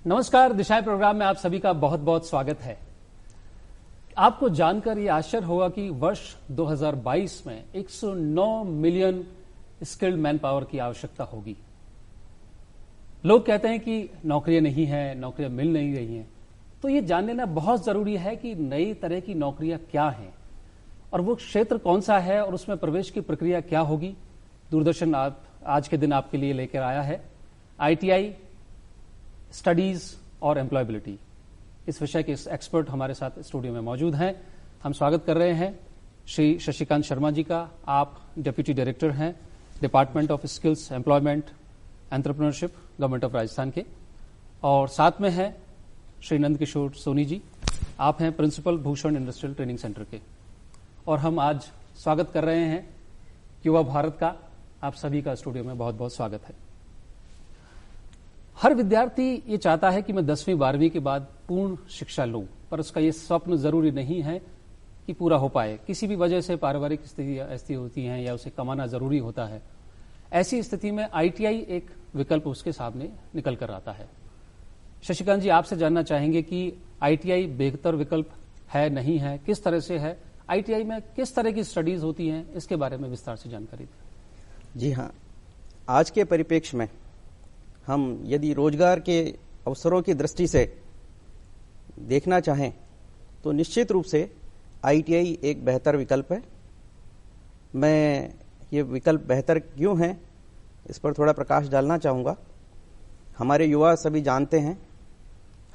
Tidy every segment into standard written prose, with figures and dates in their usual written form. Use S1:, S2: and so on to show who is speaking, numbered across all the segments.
S1: नमस्कार, दिशाएं प्रोग्राम में आप सभी का बहुत बहुत स्वागत है। आपको जानकर ये आश्चर्य होगा कि वर्ष 2022 में 109 मिलियन स्किल्ड मैन पावर की आवश्यकता होगी। लोग कहते हैं कि नौकरियां नहीं हैं, नौकरियां मिल नहीं रही हैं, तो ये जान लेना बहुत जरूरी है कि नई तरह की नौकरियां क्या हैं और वो क्षेत्र कौन सा है और उसमें प्रवेश की प्रक्रिया क्या होगी। दूरदर्शन आज के दिन आपके लिए लेकर आया है ITI स्टडीज और एम्प्लॉयबिलिटी। इस विषय के एक्सपर्ट हमारे साथ स्टूडियो में मौजूद हैं। हम स्वागत कर रहे हैं श्री शशिकांत शर्मा जी का। आप डिप्यूटी डायरेक्टर हैं department of skills employment entrepreneurship government of Rajasthan के, और साथ में है श्री नंदकिशोर सोनी जी, आप हैं principal Bhushan industrial training centre के। और हम आज स्वागत कर रहे हैं युवा भारत का। आप सभी का स्टूडियो में बहुत बहुत स्वागत है। हर विद्यार्थी ये चाहता है कि मैं 10वीं 12वीं के बाद पूर्ण शिक्षा लूं, पर उसका ये स्वप्न जरूरी नहीं है कि पूरा हो पाए। किसी भी वजह से पारिवारिक स्थिति ऐसी होती हैं या उसे कमाना जरूरी होता है। ऐसी स्थिति में ITI एक विकल्प उसके सामने निकल कर आता है। शशिकांत जी, आपसे जानना चाहेंगे कि ITI बेहतर विकल्प है, नहीं है, किस तरह से है, ITI में किस तरह की स्टडीज होती हैं, इसके बारे में विस्तार से जानकारी दें।
S2: जी हाँ, आज के परिप्रेक्ष्य में हम यदि रोजगार के अवसरों की दृष्टि से देखना चाहें तो निश्चित रूप से ITI एक बेहतर विकल्प है। मैं ये विकल्प बेहतर क्यों है इस पर थोड़ा प्रकाश डालना चाहूँगा। हमारे युवा सभी जानते हैं,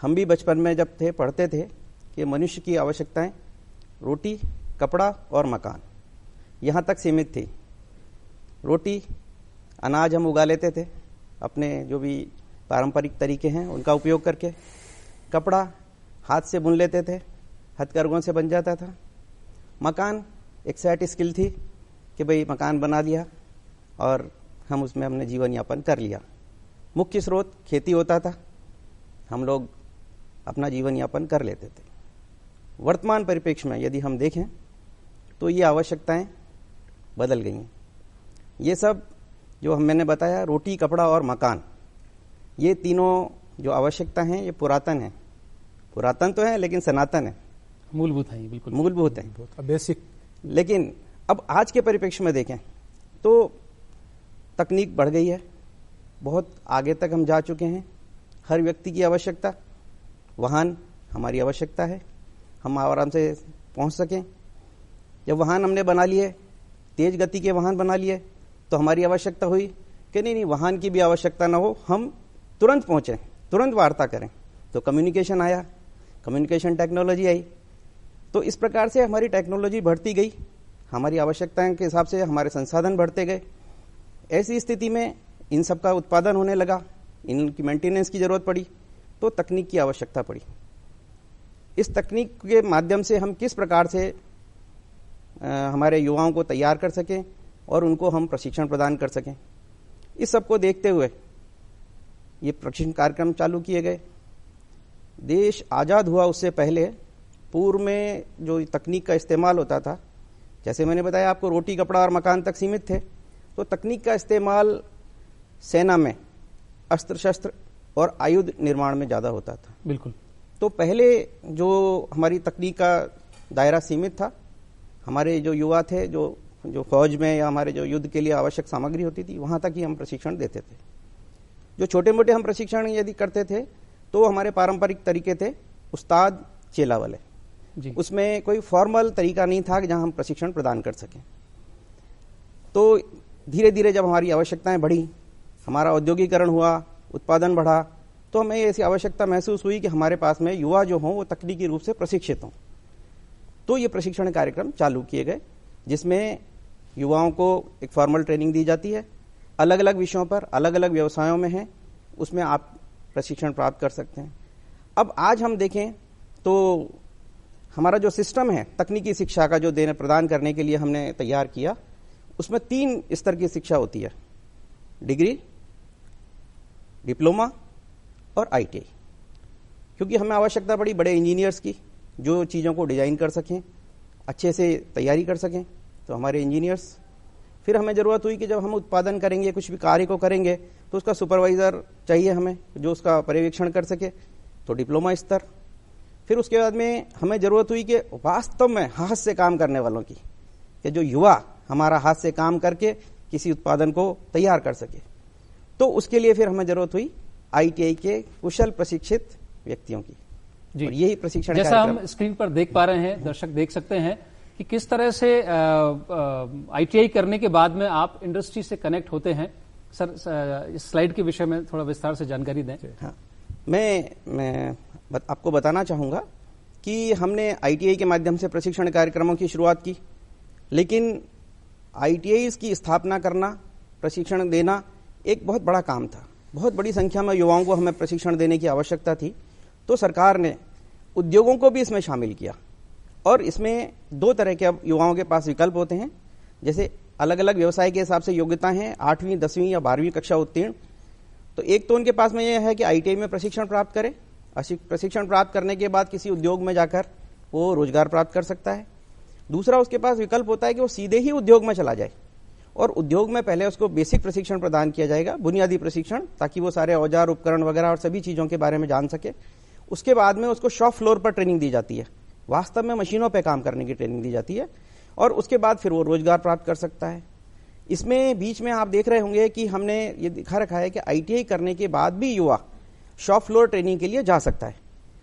S2: हम भी बचपन में जब थे पढ़ते थे कि मनुष्य की आवश्यकताएं रोटी, कपड़ा और मकान यहाँ तक सीमित थी। रोटी, अनाज हम उगा लेते थे अपने जो भी पारंपरिक तरीके हैं उनका उपयोग करके। कपड़ा हाथ से बुन लेते थे, हथकरघों से बन जाता था। मकान एक सेट स्किल थी कि भाई मकान बना दिया और हम उसमें हमने जीवन यापन कर लिया। मुख्य स्रोत खेती होता था, हम लोग अपना जीवन यापन कर लेते थे। वर्तमान परिप्रेक्ष्य में यदि हम देखें तो ये आवश्यकताएं बदल गई हैं। ये सब जो मैंने बताया, रोटी, कपड़ा और मकान, ये तीनों जो आवश्यकता हैं ये पुरातन है। पुरातन तो है लेकिन सनातन है,
S1: मूलभूत है, बिल्कुल
S2: मूलभूत है,
S3: बेसिक।
S2: लेकिन अब आज के परिप्रेक्ष्य में देखें तो तकनीक बढ़ गई है, बहुत आगे तक हम जा चुके हैं। हर व्यक्ति की आवश्यकता, वाहन हमारी आवश्यकता है, हम आराम से पहुंच सकें। जब वाहन हमने बना लिए, तेज गति के वाहन बना लिए, तो हमारी आवश्यकता हुई कि नहीं वाहन की भी आवश्यकता ना हो, हम तुरंत पहुंचें, तुरंत वार्ता करें। तो कम्युनिकेशन आया, कम्युनिकेशन टेक्नोलॉजी आई। तो इस प्रकार से हमारी टेक्नोलॉजी बढ़ती गई, हमारी आवश्यकताओं के हिसाब से हमारे संसाधन बढ़ते गए। ऐसी स्थिति में इन सब का उत्पादन होने लगा, इनकी मेंटेनेंस की जरूरत पड़ी, तो तकनीक की आवश्यकता पड़ी। इस तकनीक के माध्यम से हम किस प्रकार से हमारे युवाओं को तैयार कर सकें और उनको हम प्रशिक्षण प्रदान कर सकें, इस सब को देखते हुए ये प्रशिक्षण कार्यक्रम चालू किए गए। देश आज़ाद हुआ उससे पहले पूर्व में जो तकनीक का इस्तेमाल होता था, जैसे मैंने बताया आपको, रोटी, कपड़ा और मकान तक सीमित थे। तो तकनीक का इस्तेमाल सेना में अस्त्र शस्त्र और आयुध निर्माण में ज़्यादा होता था।
S1: बिल्कुल।
S2: तो पहले जो हमारी तकनीक का दायरा सीमित था, हमारे जो युवा थे जो फौज में या हमारे जो युद्ध के लिए आवश्यक सामग्री होती थी वहां तक ही हम प्रशिक्षण देते थे। जो छोटे मोटे हम प्रशिक्षण यदि करते थे तो हमारे पारंपरिक तरीके थे, उस्ताद चेला वाले जी। उसमें कोई फॉर्मल तरीका नहीं था कि जहां हम प्रशिक्षण प्रदान कर सकें। तो धीरे धीरे जब हमारी आवश्यकताएं बढ़ी, हमारा औद्योगिकरण हुआ, उत्पादन बढ़ा, तो हमें ऐसी आवश्यकता महसूस हुई कि हमारे पास में युवा जो हों वो तकनीकी रूप से प्रशिक्षित हों। तो ये प्रशिक्षण कार्यक्रम चालू किए गए जिसमें युवाओं को एक फॉर्मल ट्रेनिंग दी जाती है, अलग अलग विषयों पर, अलग अलग व्यवसायों में है, उसमें आप प्रशिक्षण प्राप्त कर सकते हैं। अब आज हम देखें तो हमारा जो सिस्टम है तकनीकी शिक्षा का जो प्रदान करने के लिए हमने तैयार किया, उसमें 3 स्तर की शिक्षा होती है, डिग्री, डिप्लोमा और ITI। क्योंकि हमें आवश्यकता पड़ी बड़े इंजीनियर्स की, जो चीज़ों को डिजाइन कर सकें, अच्छे से तैयारी कर सकें। तो हमारे इंजीनियर्स फिर हमें ज़रूरत हुई कि जब हम उत्पादन करेंगे, कुछ भी कार्य को करेंगे, तो उसका सुपरवाइज़र चाहिए हमें, जो उसका पर्यवेक्षण कर सके, तो डिप्लोमा स्तर। फिर उसके बाद में हमें ज़रूरत हुई कि वास्तव में हाथ से काम करने वालों की, कि जो युवा हमारा हाथ से काम करके किसी उत्पादन को तैयार कर सके, तो उसके लिए फिर हमें ज़रूरत हुई ITI के कुशल प्रशिक्षित व्यक्तियों की जी। और यही प्रशिक्षण
S1: जैसा हम स्क्रीन पर देख पा रहे हैं, दर्शक देख सकते हैं कि किस तरह से ITI करने के बाद में आप इंडस्ट्री से कनेक्ट होते हैं। सर, इस स्लाइड के विषय में थोड़ा विस्तार से जानकारी दें।
S2: हाँ, मैं आपको बताना चाहूँगा कि हमने ITI के माध्यम से प्रशिक्षण कार्यक्रमों की शुरुआत की, लेकिन ITI की स्थापना करना, प्रशिक्षण देना एक बहुत बड़ा काम था। बहुत बड़ी संख्या में युवाओं को हमें प्रशिक्षण देने की आवश्यकता थी, तो सरकार ने उद्योगों को भी इसमें शामिल किया। और इसमें दो तरह के अब युवाओं के पास विकल्प होते हैं, जैसे अलग अलग व्यवसाय के हिसाब से योग्यता है, 8वीं 10वीं या 12वीं कक्षा उत्तीर्ण। तो एक तो उनके पास में यह है कि ITI में प्रशिक्षण प्राप्त करें, प्रशिक्षण प्राप्त करने के बाद किसी उद्योग में जाकर वो रोजगार प्राप्त कर सकता है। दूसरा उसके पास विकल्प होता है कि वो सीधे ही उद्योग में चला जाए, और उद्योग में पहले उसको बेसिक प्रशिक्षण प्रदान किया जाएगा, बुनियादी प्रशिक्षण, ताकि वो सारे औजार उपकरण वगैरह और सभी चीज़ों के बारे में जान सके। उसके बाद में उसको शॉप फ्लोर पर ट्रेनिंग दी जाती है, वास्तव में मशीनों पर काम करने की ट्रेनिंग दी जाती है, और उसके बाद फिर वो रोजगार प्राप्त कर सकता है। इसमें बीच में आप देख रहे होंगे कि हमने ये दिखा रखा है कि ITI करने के बाद भी युवा शॉप फ्लोर ट्रेनिंग के लिए जा सकता है।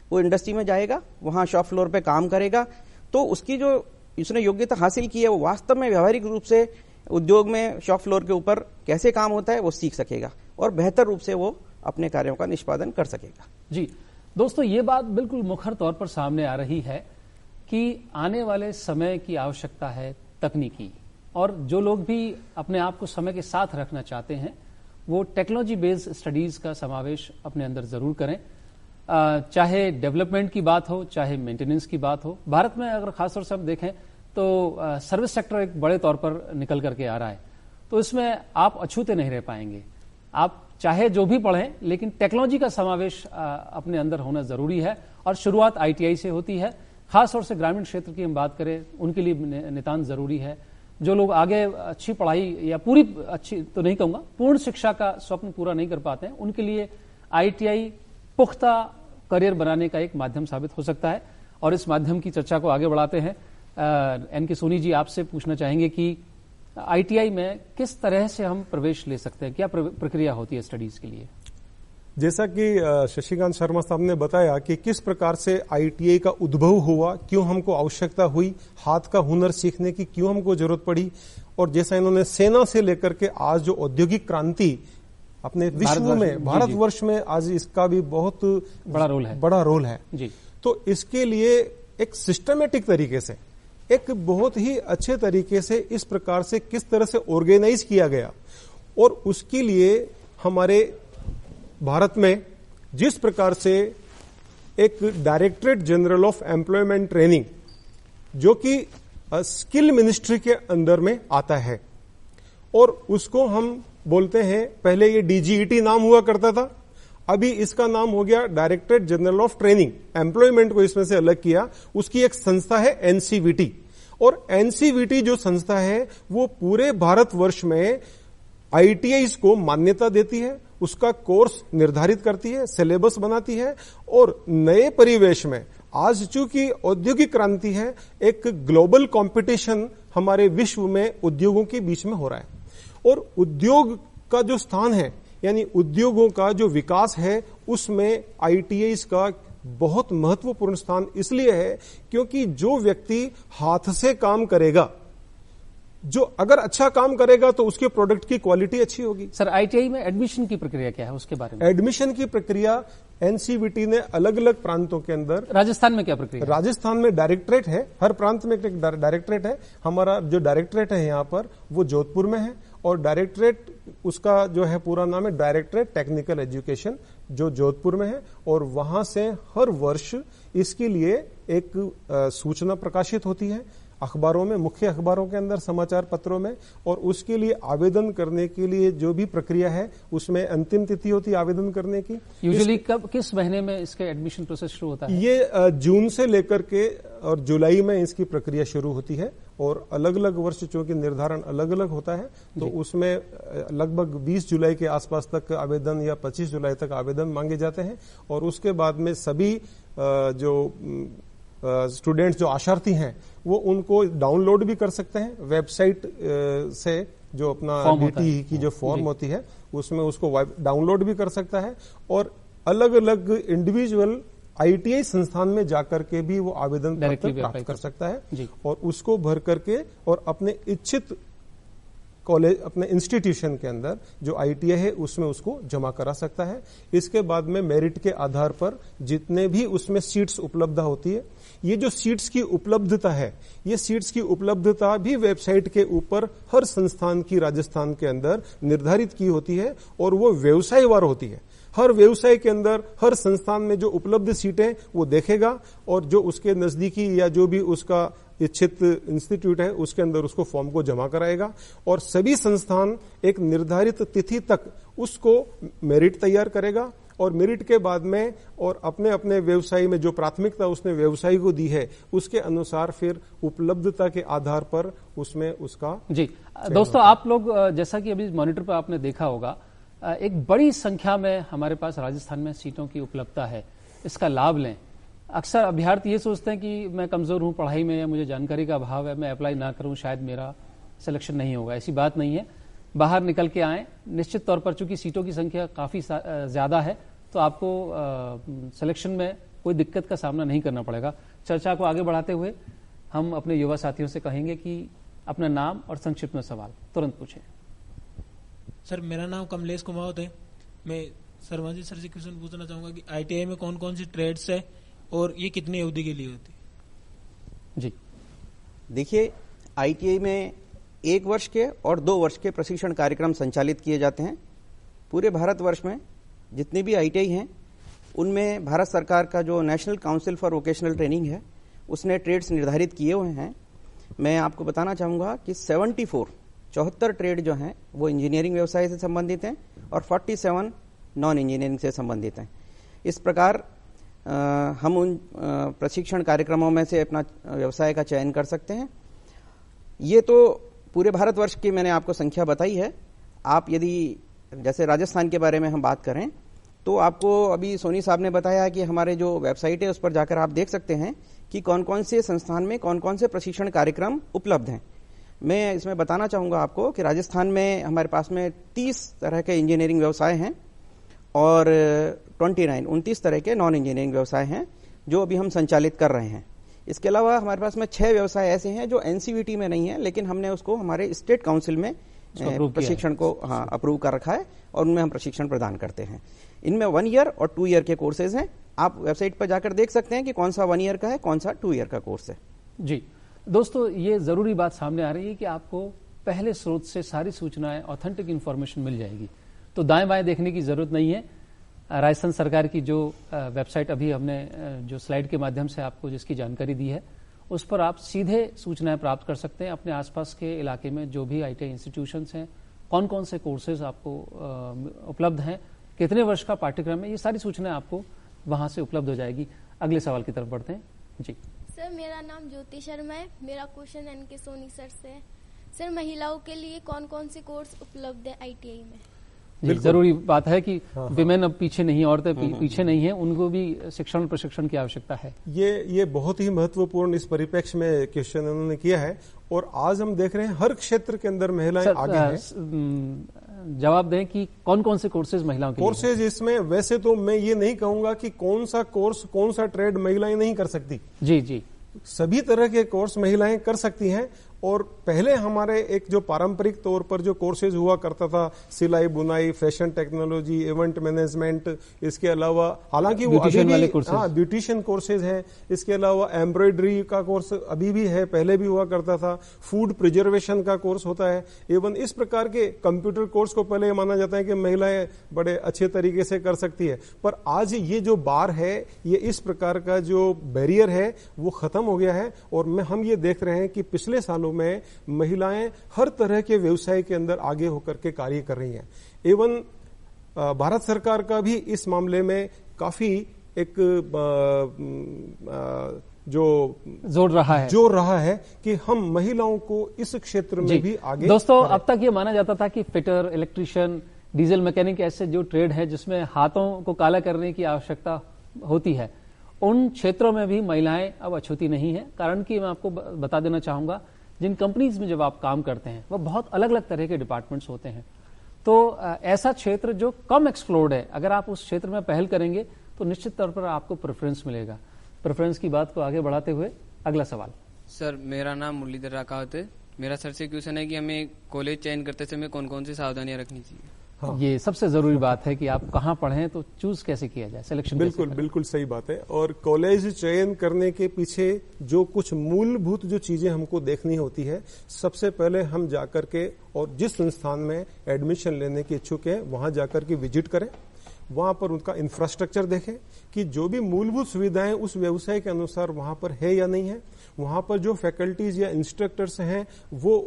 S2: वो इंडस्ट्री में जाएगा, वहाँ शॉप फ्लोर पे काम करेगा, तो उसकी जो उसने योग्यता हासिल की है वो वास्तव में व्यावहारिक रूप से उद्योग में शॉप फ्लोर के ऊपर कैसे काम होता है वो सीख सकेगा, और बेहतर रूप से वो अपने कार्यों का निष्पादन कर सकेगा।
S1: जी दोस्तों, ये बात बिल्कुल मुखर तौर पर सामने आ रही है कि आने वाले समय की आवश्यकता है तकनीकी, और जो लोग भी अपने आप को समय के साथ रखना चाहते हैं वो टेक्नोलॉजी बेस्ड स्टडीज का समावेश अपने अंदर जरूर करें। चाहे डेवलपमेंट की बात हो, चाहे मेंटेनेंस की बात हो। भारत में अगर खासतौर से हम देखें तो सर्विस सेक्टर एक बड़े तौर पर निकल करके आ रहा है, तो इसमें आप अछूते नहीं रह पाएंगे। आप चाहे जो भी पढ़ें, लेकिन टेक्नोलॉजी का समावेश अपने अंदर होना जरूरी है, और शुरुआत ITI से होती है। खासतौर से ग्रामीण क्षेत्र की हम बात करें, उनके लिए नितांत जरूरी है। जो लोग आगे अच्छी पढ़ाई या पूरी अच्छी तो नहीं कहूंगा, पूर्ण शिक्षा का स्वप्न पूरा नहीं कर पाते हैं, उनके लिए ITI पुख्ता करियर बनाने का एक माध्यम साबित हो सकता है। और इस माध्यम की चर्चा को आगे बढ़ाते हैं। NK सोनी जी, आपसे पूछना चाहेंगे कि ITI में किस तरह से हम प्रवेश ले सकते हैं, क्या प्रक्रिया होती है स्टडीज के लिए?
S3: जैसा कि शशिकांत शर्मा साहब ने बताया कि किस प्रकार से ITI का उद्भव हुआ, क्यों हमको आवश्यकता हुई, हाथ का हुनर सीखने की क्यों हमको जरूरत पड़ी, और जैसा इन्होंने सेना से लेकर के आज जो औद्योगिक क्रांति अपने विश्व में, भारतवर्ष में आज इसका भी बहुत बड़ा रोल है
S1: जी।
S3: तो इसके लिए एक सिस्टमेटिक तरीके से, एक बहुत ही अच्छे तरीके से इस प्रकार से किस तरह से ऑर्गेनाइज किया गया, और उसके लिए हमारे भारत में जिस प्रकार से एक directorate general of employment training, जो कि स्किल मिनिस्ट्री के अंदर में आता है, और उसको हम बोलते हैं, पहले ये DGET नाम हुआ करता था, अभी इसका नाम हो गया directorate general of training. Employment को इसमें से अलग किया। उसकी एक संस्था है NCVT, और NCVT जो संस्था है वो पूरे भारतवर्ष में ITIs को मान्यता देती है, उसका कोर्स निर्धारित करती है, सिलेबस बनाती है, और नए परिवेश में आज चूंकि औद्योगिक क्रांति है, एक ग्लोबल कंपटीशन हमारे विश्व में उद्योगों के बीच में हो रहा है, और उद्योग का जो स्थान है, यानी उद्योगों का जो विकास है, उसमें ITIs का बहुत महत्वपूर्ण स्थान इसलिए है क्योंकि जो व्यक्ति हाथ से काम करेगा, जो अगर अच्छा काम करेगा तो उसके प्रोडक्ट की क्वालिटी अच्छी होगी।
S1: सर, ITI में एडमिशन की प्रक्रिया क्या है, उसके बारे में?
S3: एडमिशन की प्रक्रिया NCVT ने अलग अलग प्रांतों के अंदर,
S1: राजस्थान में क्या प्रक्रिया?
S3: राजस्थान में डायरेक्टरेट है, हर प्रांत में एक डायरेक्टरेट है। हमारा जो डायरेक्टरेट है यहाँ पर वो जोधपुर में है, और डायरेक्टरेट उसका जो है पूरा नाम है डायरेक्टरेट टेक्निकल एजुकेशन, जो जोधपुर में है, और वहां से हर वर्ष इसके लिए एक सूचना प्रकाशित होती है अखबारों में, मुख्य अखबारों के अंदर, समाचार पत्रों में, और उसके लिए आवेदन करने के लिए जो भी प्रक्रिया है उसमें अंतिम तिथि होती है आवेदन करने की।
S1: यूजुअली कब, किस महीने में इसके एडमिशन प्रोसेस शुरू होता है?
S3: ये जून से लेकर के और जुलाई में इसकी प्रक्रिया शुरू होती है, और अलग अलग वर्ष चूंकि निर्धारण अलग अलग होता है, तो उसमें लगभग 20 जुलाई के आसपास तक आवेदन या 25 जुलाई तक आवेदन मांगे जाते हैं। और उसके बाद में सभी जो स्टूडेंट्स जो आशार्थी हैं वो उनको डाउनलोड भी कर सकते हैं वेबसाइट से, जो अपना डीटी की जो फॉर्म होती है उसमें उसको डाउनलोड भी कर सकता है। और अलग अलग इंडिविजुअल आईटीआई संस्थान में जाकर के भी वो आवेदन पत्र प्राप्त कर सकता है और उसको भर करके और अपने इच्छित कॉलेज, अपने इंस्टीट्यूशन के अंदर जो आईटीआई है उसमें उसको जमा करा सकता है। इसके बाद में मेरिट के आधार पर जितने भी उसमें सीट्स उपलब्ध होती है, ये जो सीट्स की उपलब्धता है, ये सीट्स की उपलब्धता भी वेबसाइट के ऊपर हर संस्थान की राजस्थान के अंदर निर्धारित की होती है और वो व्यवसायवार होती है। हर व्यवसाय के अंदर हर संस्थान में जो उपलब्ध सीटें वो देखेगा और जो उसके नजदीकी या जो भी उसका इच्छित इंस्टीट्यूट है उसके अंदर उसको फॉर्म को जमा कराएगा और सभी संस्थान एक निर्धारित तिथि तक उसको मेरिट तैयार करेगा और मेरिट के बाद में और अपने अपने व्यवसाय में जो प्राथमिकता उसने व्यवसाय को दी है उसके अनुसार फिर उपलब्धता के आधार पर उसमें उसका
S1: जी। दोस्तों, आप लोग जैसा कि अभी मॉनिटर पर आपने देखा होगा, एक बड़ी संख्या में हमारे पास राजस्थान में सीटों की उपलब्धता है, इसका लाभ लें। अक्सर अभ्यर्थी ये सोचते हैं कि मैं कमजोर हूं पढ़ाई में या मुझे जानकारी का अभाव है, मैं अप्लाई ना करूं, शायद मेरा सिलेक्शन नहीं होगा। ऐसी बात नहीं है, बाहर निकल के आए। निश्चित तौर पर चूंकि सीटों की संख्या काफी ज्यादा है तो आपको सिलेक्शन में कोई दिक्कत का सामना नहीं करना पड़ेगा। चर्चा को आगे बढ़ाते हुए हम अपने युवा साथियों से कहेंगे कि अपना नाम और संक्षिप्त में सवाल तुरंत पूछें।
S4: सर, मेरा नाम कमलेश कुमावत है। मैं शर्मा जी सर से क्वेश्चन पूछना चाहूंगा कि आईटीआई में कौन कौन सी ट्रेड्स है और ये कितनी अवधि के लिए होती है?
S2: जी देखिए, आईटीआई में 1 वर्ष के और 2 वर्ष के प्रशिक्षण कार्यक्रम संचालित किए जाते हैं। पूरे भारतवर्ष में जितनी भी आईटीआई हैं उनमें भारत सरकार का जो national council for vocational training है उसने ट्रेड्स निर्धारित किए हुए हैं। मैं आपको बताना चाहूंगा कि 74 ट्रेड जो हैं वो इंजीनियरिंग व्यवसाय से संबंधित हैं और 47 नॉन इंजीनियरिंग से संबंधित हैं। इस प्रकार हम उन प्रशिक्षण कार्यक्रमों में से अपना व्यवसाय का चयन कर सकते हैं। ये तो पूरे भारतवर्ष की मैंने आपको संख्या बताई है। आप यदि जैसे राजस्थान के बारे में हम बात करें तो आपको अभी सोनी साहब ने बताया कि हमारे जो वेबसाइट है उस पर जाकर आप देख सकते हैं कि कौन कौन से संस्थान में कौन कौन से प्रशिक्षण कार्यक्रम उपलब्ध हैं। मैं इसमें बताना चाहूंगा आपको कि राजस्थान में हमारे पास में 30 तरह के इंजीनियरिंग व्यवसाय हैं और 29 तरह के नॉन इंजीनियरिंग व्यवसाय हैं जो अभी हम संचालित कर रहे हैं। इसके अलावा हमारे पास में 6 व्यवसाय ऐसे हैं जो एनसीवीटी में नहीं है, लेकिन हमने उसको हमारे स्टेट काउंसिल में प्रशिक्षण को अप्रूव कर रखा है और उनमें हम प्रशिक्षण प्रदान करते हैं। इनमें 1 ईयर और 2 ईयर के कोर्सेज हैं। आप वेबसाइट पर जाकर देख सकते हैं कि कौन सा 1 ईयर का है, कौन सा 2 ईयर का कोर्स है।
S1: जी दोस्तों, ये जरूरी बात सामने आ रही है कि आपको पहले स्रोत से सारी सूचनाएं, ऑथेंटिक इंफॉर्मेशन मिल जाएगी, तो दाएं बाएं देखने की जरूरत नहीं है। राजस्थान सरकार की जो वेबसाइट अभी हमने जो स्लाइड के माध्यम से आपको जिसकी जानकारी दी है उस पर आप सीधे सूचनाएं प्राप्त कर सकते हैं। अपने आसपास के इलाके में जो भी आईटीआई इंस्टीट्यूशंस हैं, कौन कौन से कोर्सेज आपको उपलब्ध हैं, कितने वर्ष का पाठ्यक्रम है, ये सारी सूचनाएं आपको वहां से उपलब्ध हो जाएगी। अगले सवाल की तरफ बढ़ते हैं। जी
S5: सर, मेरा नाम ज्योति शर्मा है। मेरा क्वेश्चन एनके सोनी सर से है। सर, महिलाओं के लिए कौन कौन से कोर्स उपलब्ध है आईटीआई में?
S1: जरूरी बात है कि विमेन अब पीछे नहीं, औरतें पीछे नहीं है, उनको भी शिक्षण और प्रशिक्षण की आवश्यकता है।
S3: ये बहुत ही महत्वपूर्ण इस परिप्रेक्ष्य में क्वेश्चन उन्होंने किया है और आज हम देख रहे हैं हर क्षेत्र के अंदर महिलाएं आगे हैं।
S1: जवाब दें कि कौन कौन से कोर्सेज महिलाओं के
S3: कोर्सेज इसमें, वैसे तो मैं ये नहीं कहूंगा कि कौन सा कोर्स, कौन सा ट्रेड महिलाएं नहीं कर सकती।
S1: जी जी,
S3: सभी तरह के कोर्स महिलाएं कर सकती हैं। और पहले हमारे एक जो पारंपरिक तौर पर जो कोर्सेज हुआ करता था, सिलाई बुनाई, फैशन टेक्नोलॉजी, इवेंट मैनेजमेंट, इसके अलावा हालांकि वो अभी भी ब्यूटिशियन कोर्सेज हैं, इसके अलावा एम्ब्रॉयडरी का कोर्स अभी भी है, पहले भी हुआ करता था, फूड प्रिजर्वेशन का कोर्स होता है। एवं इस प्रकार के कंप्यूटर कोर्स को पहले माना जाता है कि महिलाएं बड़े अच्छे तरीके से कर सकती है, पर आज ये जो बार है, ये इस प्रकार का जो बैरियर है वो खत्म हो गया है। और हम ये देख रहे हैं कि पिछले सालों में महिलाएं हर तरह के व्यवसाय के अंदर आगे होकर के कार्य कर रही हैं। एवं भारत सरकार का भी इस मामले में काफी एक जो जोड़ रहा है कि हम महिलाओं को इस क्षेत्र में भी आगे।
S1: दोस्तों, अब तक ये माना जाता था कि फिटर, इलेक्ट्रीशियन, डीजल मैकेनिक ऐसे जो ट्रेड है जिसमें हाथों को काला करने की आवश्यकता होती है, उन क्षेत्रों में भी महिलाएं अब अछूती नहीं है। कारण कि मैं आपको बता देना चाहूंगा, जिन कंपनीज में जब आप काम करते हैं वह बहुत अलग अलग तरह के डिपार्टमेंट्स होते हैं। तो ऐसा क्षेत्र जो कम एक्सप्लोर्ड है, अगर आप उस क्षेत्र में पहल करेंगे तो निश्चित तौर पर आपको प्रेफरेंस मिलेगा। प्रेफरेंस की बात को आगे बढ़ाते हुए अगला सवाल।
S6: सर, मेरा नाम मुरलीधर राकावत है। मेरा सर से क्वेश्चन है कि हमें कॉलेज चयन करते समय कौन कौन सी सावधानियां रखनी चाहिए?
S1: हाँ। ये सबसे जरूरी बात है कि आप कहाँ पढ़ें, तो चूज कैसे किया जाए, सिलेक्शन
S3: बिल्कुल सही बात है। और कॉलेज चयन करने के पीछे जो कुछ मूलभूत जो चीजें हमको देखनी होती है, सबसे पहले हम जाकर के और जिस संस्थान में एडमिशन लेने के इच्छुक है वहां जाकर के विजिट करें, वहां पर उनका इंफ्रास्ट्रक्चर देखें कि जो भी मूलभूत सुविधाएं उस व्यवसाय के अनुसार वहां पर है या नहीं है, वहां पर जो फैकल्टीज या इंस्ट्रक्टर्स हैं वो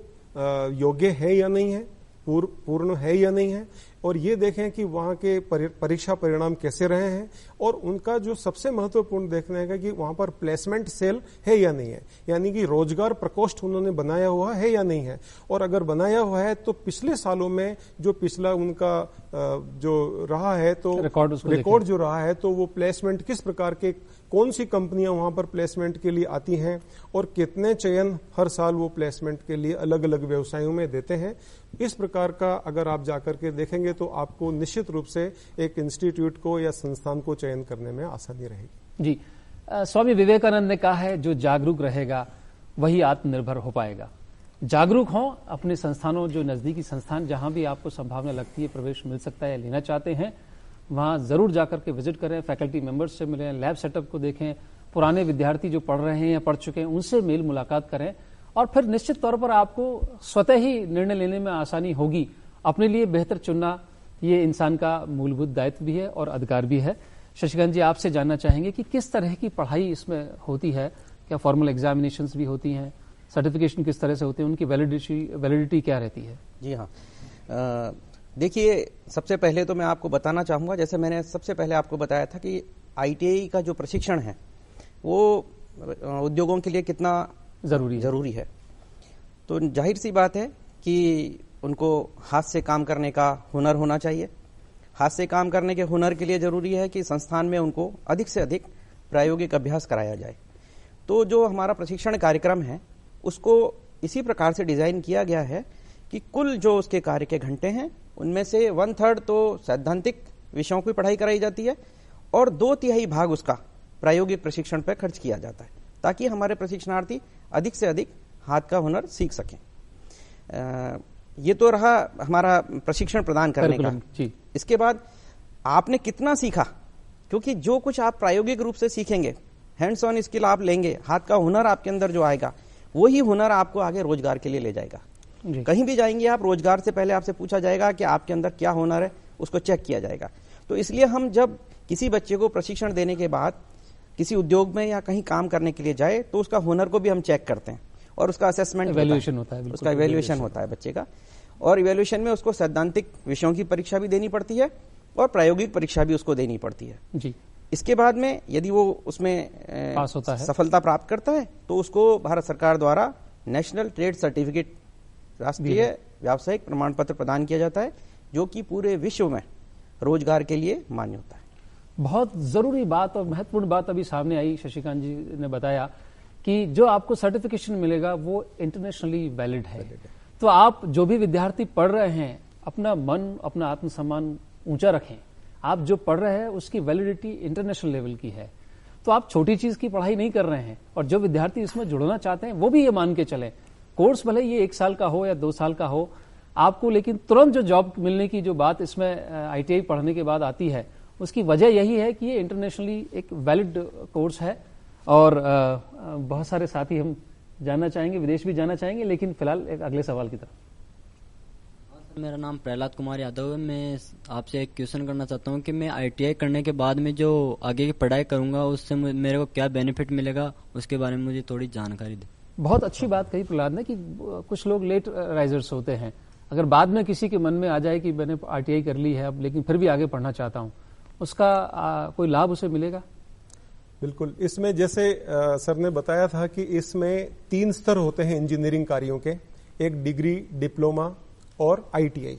S3: योग्य है या नहीं है, पूर्ण है या नहीं है, और ये देखें कि वहां के परीक्षा परिणाम कैसे रहे हैं, और उनका जो सबसे महत्वपूर्ण देखना है कि वहां पर प्लेसमेंट सेल है या नहीं है, यानी कि रोजगार प्रकोष्ठ उन्होंने बनाया हुआ है या नहीं है, और अगर बनाया हुआ है तो पिछले सालों में जो पिछला उनका जो रहा है, तो रिकॉर्ड जो रहा है, तो वो प्लेसमेंट किस प्रकार के, कौन सी कंपनियां वहां पर प्लेसमेंट के लिए आती हैं और कितने चयन हर साल वो प्लेसमेंट के लिए अलग अलग व्यवसायों में देते हैं। इस प्रकार का अगर आप जाकर के देखेंगे तो आपको निश्चित रूप से एक इंस्टीट्यूट को या संस्थान को चयन करने में आसानी रहेगी।
S1: जी, स्वामी विवेकानंद ने कहा है, जो जागरूक रहेगा वही आत्मनिर्भर हो पाएगा। जागरूक हों, अपने संस्थानों, जो नजदीकी संस्थान जहां भी आपको संभावना लगती है प्रवेश मिल सकता है, लेना चाहते हैं, वहां जरूर जाकर के विजिट करें, फैकल्टी मेंबर्स से मिलें, लैब सेटअप को देखें, पुराने विद्यार्थी जो पढ़ रहे हैं या पढ़ चुके हैं उनसे मेल मुलाकात करें, और फिर निश्चित तौर पर आपको स्वतः ही निर्णय लेने में आसानी होगी। अपने लिए बेहतर चुनना ये इंसान का मूलभूत दायित्व भी है और अधिकार भी है। शशिकांत जी, आपसे जानना चाहेंगे कि किस तरह की पढ़ाई इसमें होती है, क्या फॉर्मल एग्जामिनेशंस भी होती हैं, सर्टिफिकेशन किस तरह से होते हैं, उनकी वैलिडिटी क्या रहती है?
S2: जी हाँ, देखिए, सबसे पहले तो मैं आपको बताना चाहूंगा, जैसे मैंने सबसे पहले आपको बताया था कि आईटीआई का जो प्रशिक्षण है वो उद्योगों के लिए कितना जरूरी है। तो जाहिर सी बात है कि उनको हाथ से काम करने का हुनर होना चाहिए। हाथ से काम करने के हुनर के लिए जरूरी है कि संस्थान में उनको अधिक से अधिक प्रायोगिक अभ्यास कराया जाए। तो जो हमारा प्रशिक्षण कार्यक्रम है उसको इसी प्रकार से डिजाइन किया गया है कि कुल जो उसके कार्य के घंटे हैं उनमें से 1/3 तो सैद्धांतिक विषयों की पढ़ाई कराई जाती है और 2/3 भाग उसका प्रायोगिक प्रशिक्षण पर खर्च किया जाता है, ताकि हमारे प्रशिक्षणार्थी अधिक से अधिक हाथ का हुनर सीख सकें। ये तो रहा हमारा प्रशिक्षण प्रदान करने का। इसके बाद आपने कितना सीखा, क्योंकि जो कुछ आप प्रायोगिक रूप से सीखेंगे, हैंड्स ऑन स्किल आप लेंगे, हाथ का हुनर आपके अंदर जो आएगा वही हुनर आपको आगे रोजगार के लिए ले जाएगा। कहीं भी जाएंगे आप, रोजगार से पहले आपसे पूछा जाएगा कि आपके अंदर क्या हुनर है, उसको चेक किया जाएगा। तो इसलिए हम जब किसी बच्चे को प्रशिक्षण देने के बाद किसी उद्योग में या कहीं काम करने के लिए जाए तो उसका हुनर को भी हम चेक करते हैं और उसका असेसमेंट होता है, उसका इवैल्यूएशन होता है बच्चे का। और इवैल्यूएशन में उसको सैद्धांतिक विषयों की परीक्षा भी देनी पड़ती है और प्रायोगिक परीक्षा भी उसको देनी पड़ती है जी। इसके बाद में यदि वो उसमें
S1: पास होता है,
S2: सफलता प्राप्त करता है, तो उसको भारत सरकार द्वारा नेशनल ट्रेड सर्टिफिकेट, राष्ट्रीय व्यावसायिक प्रमाण पत्र प्रदान किया जाता है, जो कि पूरे विश्व में रोजगार के लिए मान्य होता है।
S1: बहुत जरूरी बात और महत्वपूर्ण बात अभी सामने आई, शशिकांत जी ने बताया कि जो आपको सर्टिफिकेशन मिलेगा वो इंटरनेशनली वैलिड है। तो आप जो भी विद्यार्थी पढ़ रहे हैं, अपना मन, अपना आत्मसम्मान ऊंचा रखें। आप जो पढ़ रहे हैं उसकी वैलिडिटी इंटरनेशनल लेवल की है, तो आप छोटी चीज की पढ़ाई नहीं कर रहे हैं। और जो विद्यार्थी इसमें जुड़ना चाहते हैं वो भी ये मान के चले, कोर्स भले ये 1 साल का हो या 2 साल का हो आपको, लेकिन तुरंत जो जॉब मिलने की जो बात इसमें आईटीआई पढ़ने के बाद आती है, उसकी वजह यही है कि ये इंटरनेशनली एक वैलिड कोर्स है। और बहुत सारे साथी हम जानना चाहेंगे, विदेश भी जाना चाहेंगे, लेकिन फिलहाल एक अगले सवाल की तरफ।
S7: मेरा नाम प्रहलाद कुमार यादव है। मैं आपसे एक क्वेश्चन करना चाहता हूँ कि मैं आईटीआई करने के बाद में जो आगे की पढ़ाई करूंगा उससे मेरे को क्या बेनिफिट मिलेगा, उसके बारे में मुझे थोड़ी जानकारी दें।
S1: बहुत अच्छी बात कही प्रहलाद ने कि कुछ लोग लेट राइजर्स होते हैं। अगर बाद में किसी के मन में आ जाए कि मैंने आईटीआई कर ली है अब, लेकिन फिर भी आगे पढ़ना चाहता हूँ, उसका कोई लाभ उसे मिलेगा?
S3: बिल्कुल, इसमें जैसे सर ने बताया था कि इसमें 3 स्तर होते हैं इंजीनियरिंग कार्यों के, एक डिग्री, डिप्लोमा और आईटीआई।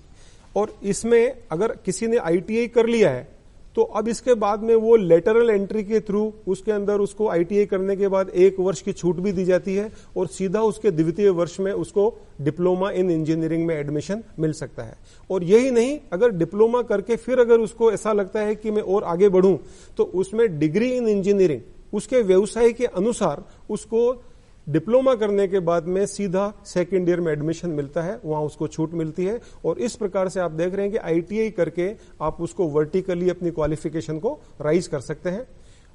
S3: और इसमें अगर किसी ने आईटीआई कर लिया है तो अब इसके बाद में वो लेटरल एंट्री के थ्रू उसके अंदर उसको आईटीआई करने के बाद 1 वर्ष की छूट भी दी जाती है और सीधा उसके द्वितीय वर्ष में उसको डिप्लोमा इन इंजीनियरिंग में एडमिशन मिल सकता है। और यही नहीं, अगर डिप्लोमा करके फिर अगर उसको ऐसा लगता है कि मैं और आगे बढ़ूं तो उसमें डिग्री इन इंजीनियरिंग उसके व्यवसाय के अनुसार उसको डिप्लोमा करने के बाद में सीधा सेकेंड ईयर में एडमिशन मिलता है, वहां उसको छूट मिलती है। और इस प्रकार से आप देख रहे हैं कि आईटीआई करके आप उसको वर्टिकली अपनी क्वालिफिकेशन को राइज कर सकते हैं।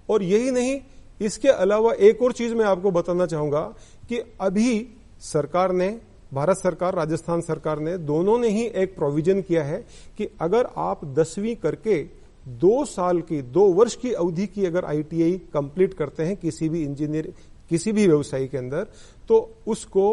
S3: और यही नहीं, इसके अलावा एक और चीज मैं आपको बताना चाहूंगा कि अभी सरकार ने, भारत सरकार, राजस्थान सरकार ने, दोनों ने ही एक प्रोविजन किया है कि अगर आप 10वीं करके 2 साल की, 2 वर्ष की अवधि की अगर आईटीआई कंप्लीट करते हैं किसी भी इंजीनियर, किसी भी व्यवसाय के अंदर, तो उसको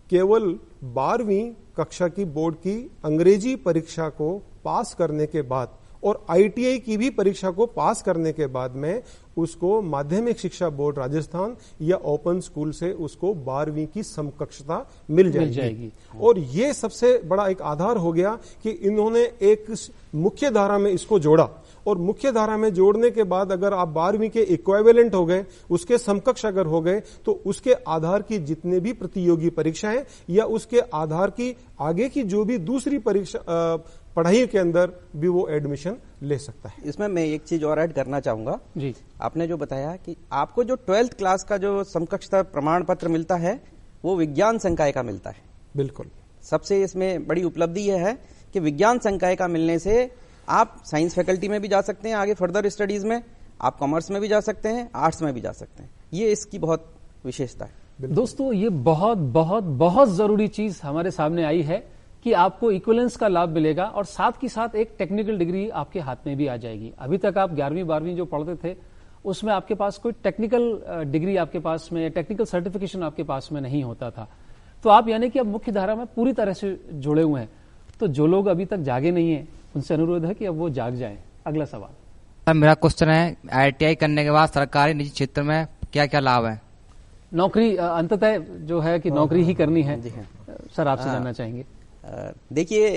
S3: केवल 12वीं कक्षा की बोर्ड की अंग्रेजी परीक्षा को पास करने के बाद और आईटीआई की भी परीक्षा को पास करने के बाद में उसको माध्यमिक शिक्षा बोर्ड राजस्थान या ओपन स्कूल से उसको 12वीं की समकक्षता मिल जाएगी। और ये सबसे बड़ा एक आधार हो गया कि इन्होंने एक मुख्य धारा में इसको जोड़ा। और मुख्य धारा में जोड़ने के बाद अगर आप 12वीं के इक्विवेलेंट हो गए, उसके समकक्ष अगर हो गए, तो उसके आधार की जितने भी प्रतियोगी परीक्षाएं या उसके आधार की आगे की जो भी दूसरी परीक्षा पढ़ाई के अंदर भी वो एडमिशन ले सकता है।
S2: इसमें मैं एक चीज और ऐड करना चाहूंगा
S1: जी।
S2: आपने जो बताया कि आपको जो 12th क्लास का जो समकक्षता प्रमाण पत्र मिलता है वो विज्ञान संकाय का मिलता है।
S3: बिल्कुल,
S2: सबसे इसमें बड़ी उपलब्धि यह है कि विज्ञान संकाय का मिलने से आप साइंस फैकल्टी में भी जा सकते हैं, आगे फर्दर स्टडीज में आप कॉमर्स में भी जा सकते हैं, आर्ट्स में भी जा सकते हैं। ये इसकी बहुत विशेषता है।
S1: दोस्तों, ये बहुत बहुत बहुत जरूरी चीज हमारे सामने आई है कि आपको इक्विवेलेंस का लाभ मिलेगा और साथ ही साथ एक टेक्निकल डिग्री आपके हाथ में भी आ जाएगी। अभी तक आप 11वीं 12वीं जो पढ़ते थे उसमें आपके पास कोई टेक्निकल डिग्री आपके पास में, टेक्निकल सर्टिफिकेशन आपके पास में नहीं होता था। तो आप यानी कि अब मुख्य धारा में पूरी तरह से जुड़े हुए हैं। तो जो लोग अभी तक जागे नहीं है उनसे अनुरोध है कि अब वो जाग जाएं। अगला सवाल
S8: सर, मेरा क्वेश्चन है, आईटीआई करने के बाद सरकारी निजी क्षेत्र में क्या क्या लाभ है?
S1: नौकरी अंततः जो है कि नौकरी ही करनी है। सर, आपसे जानना चाहेंगे।
S2: देखिए,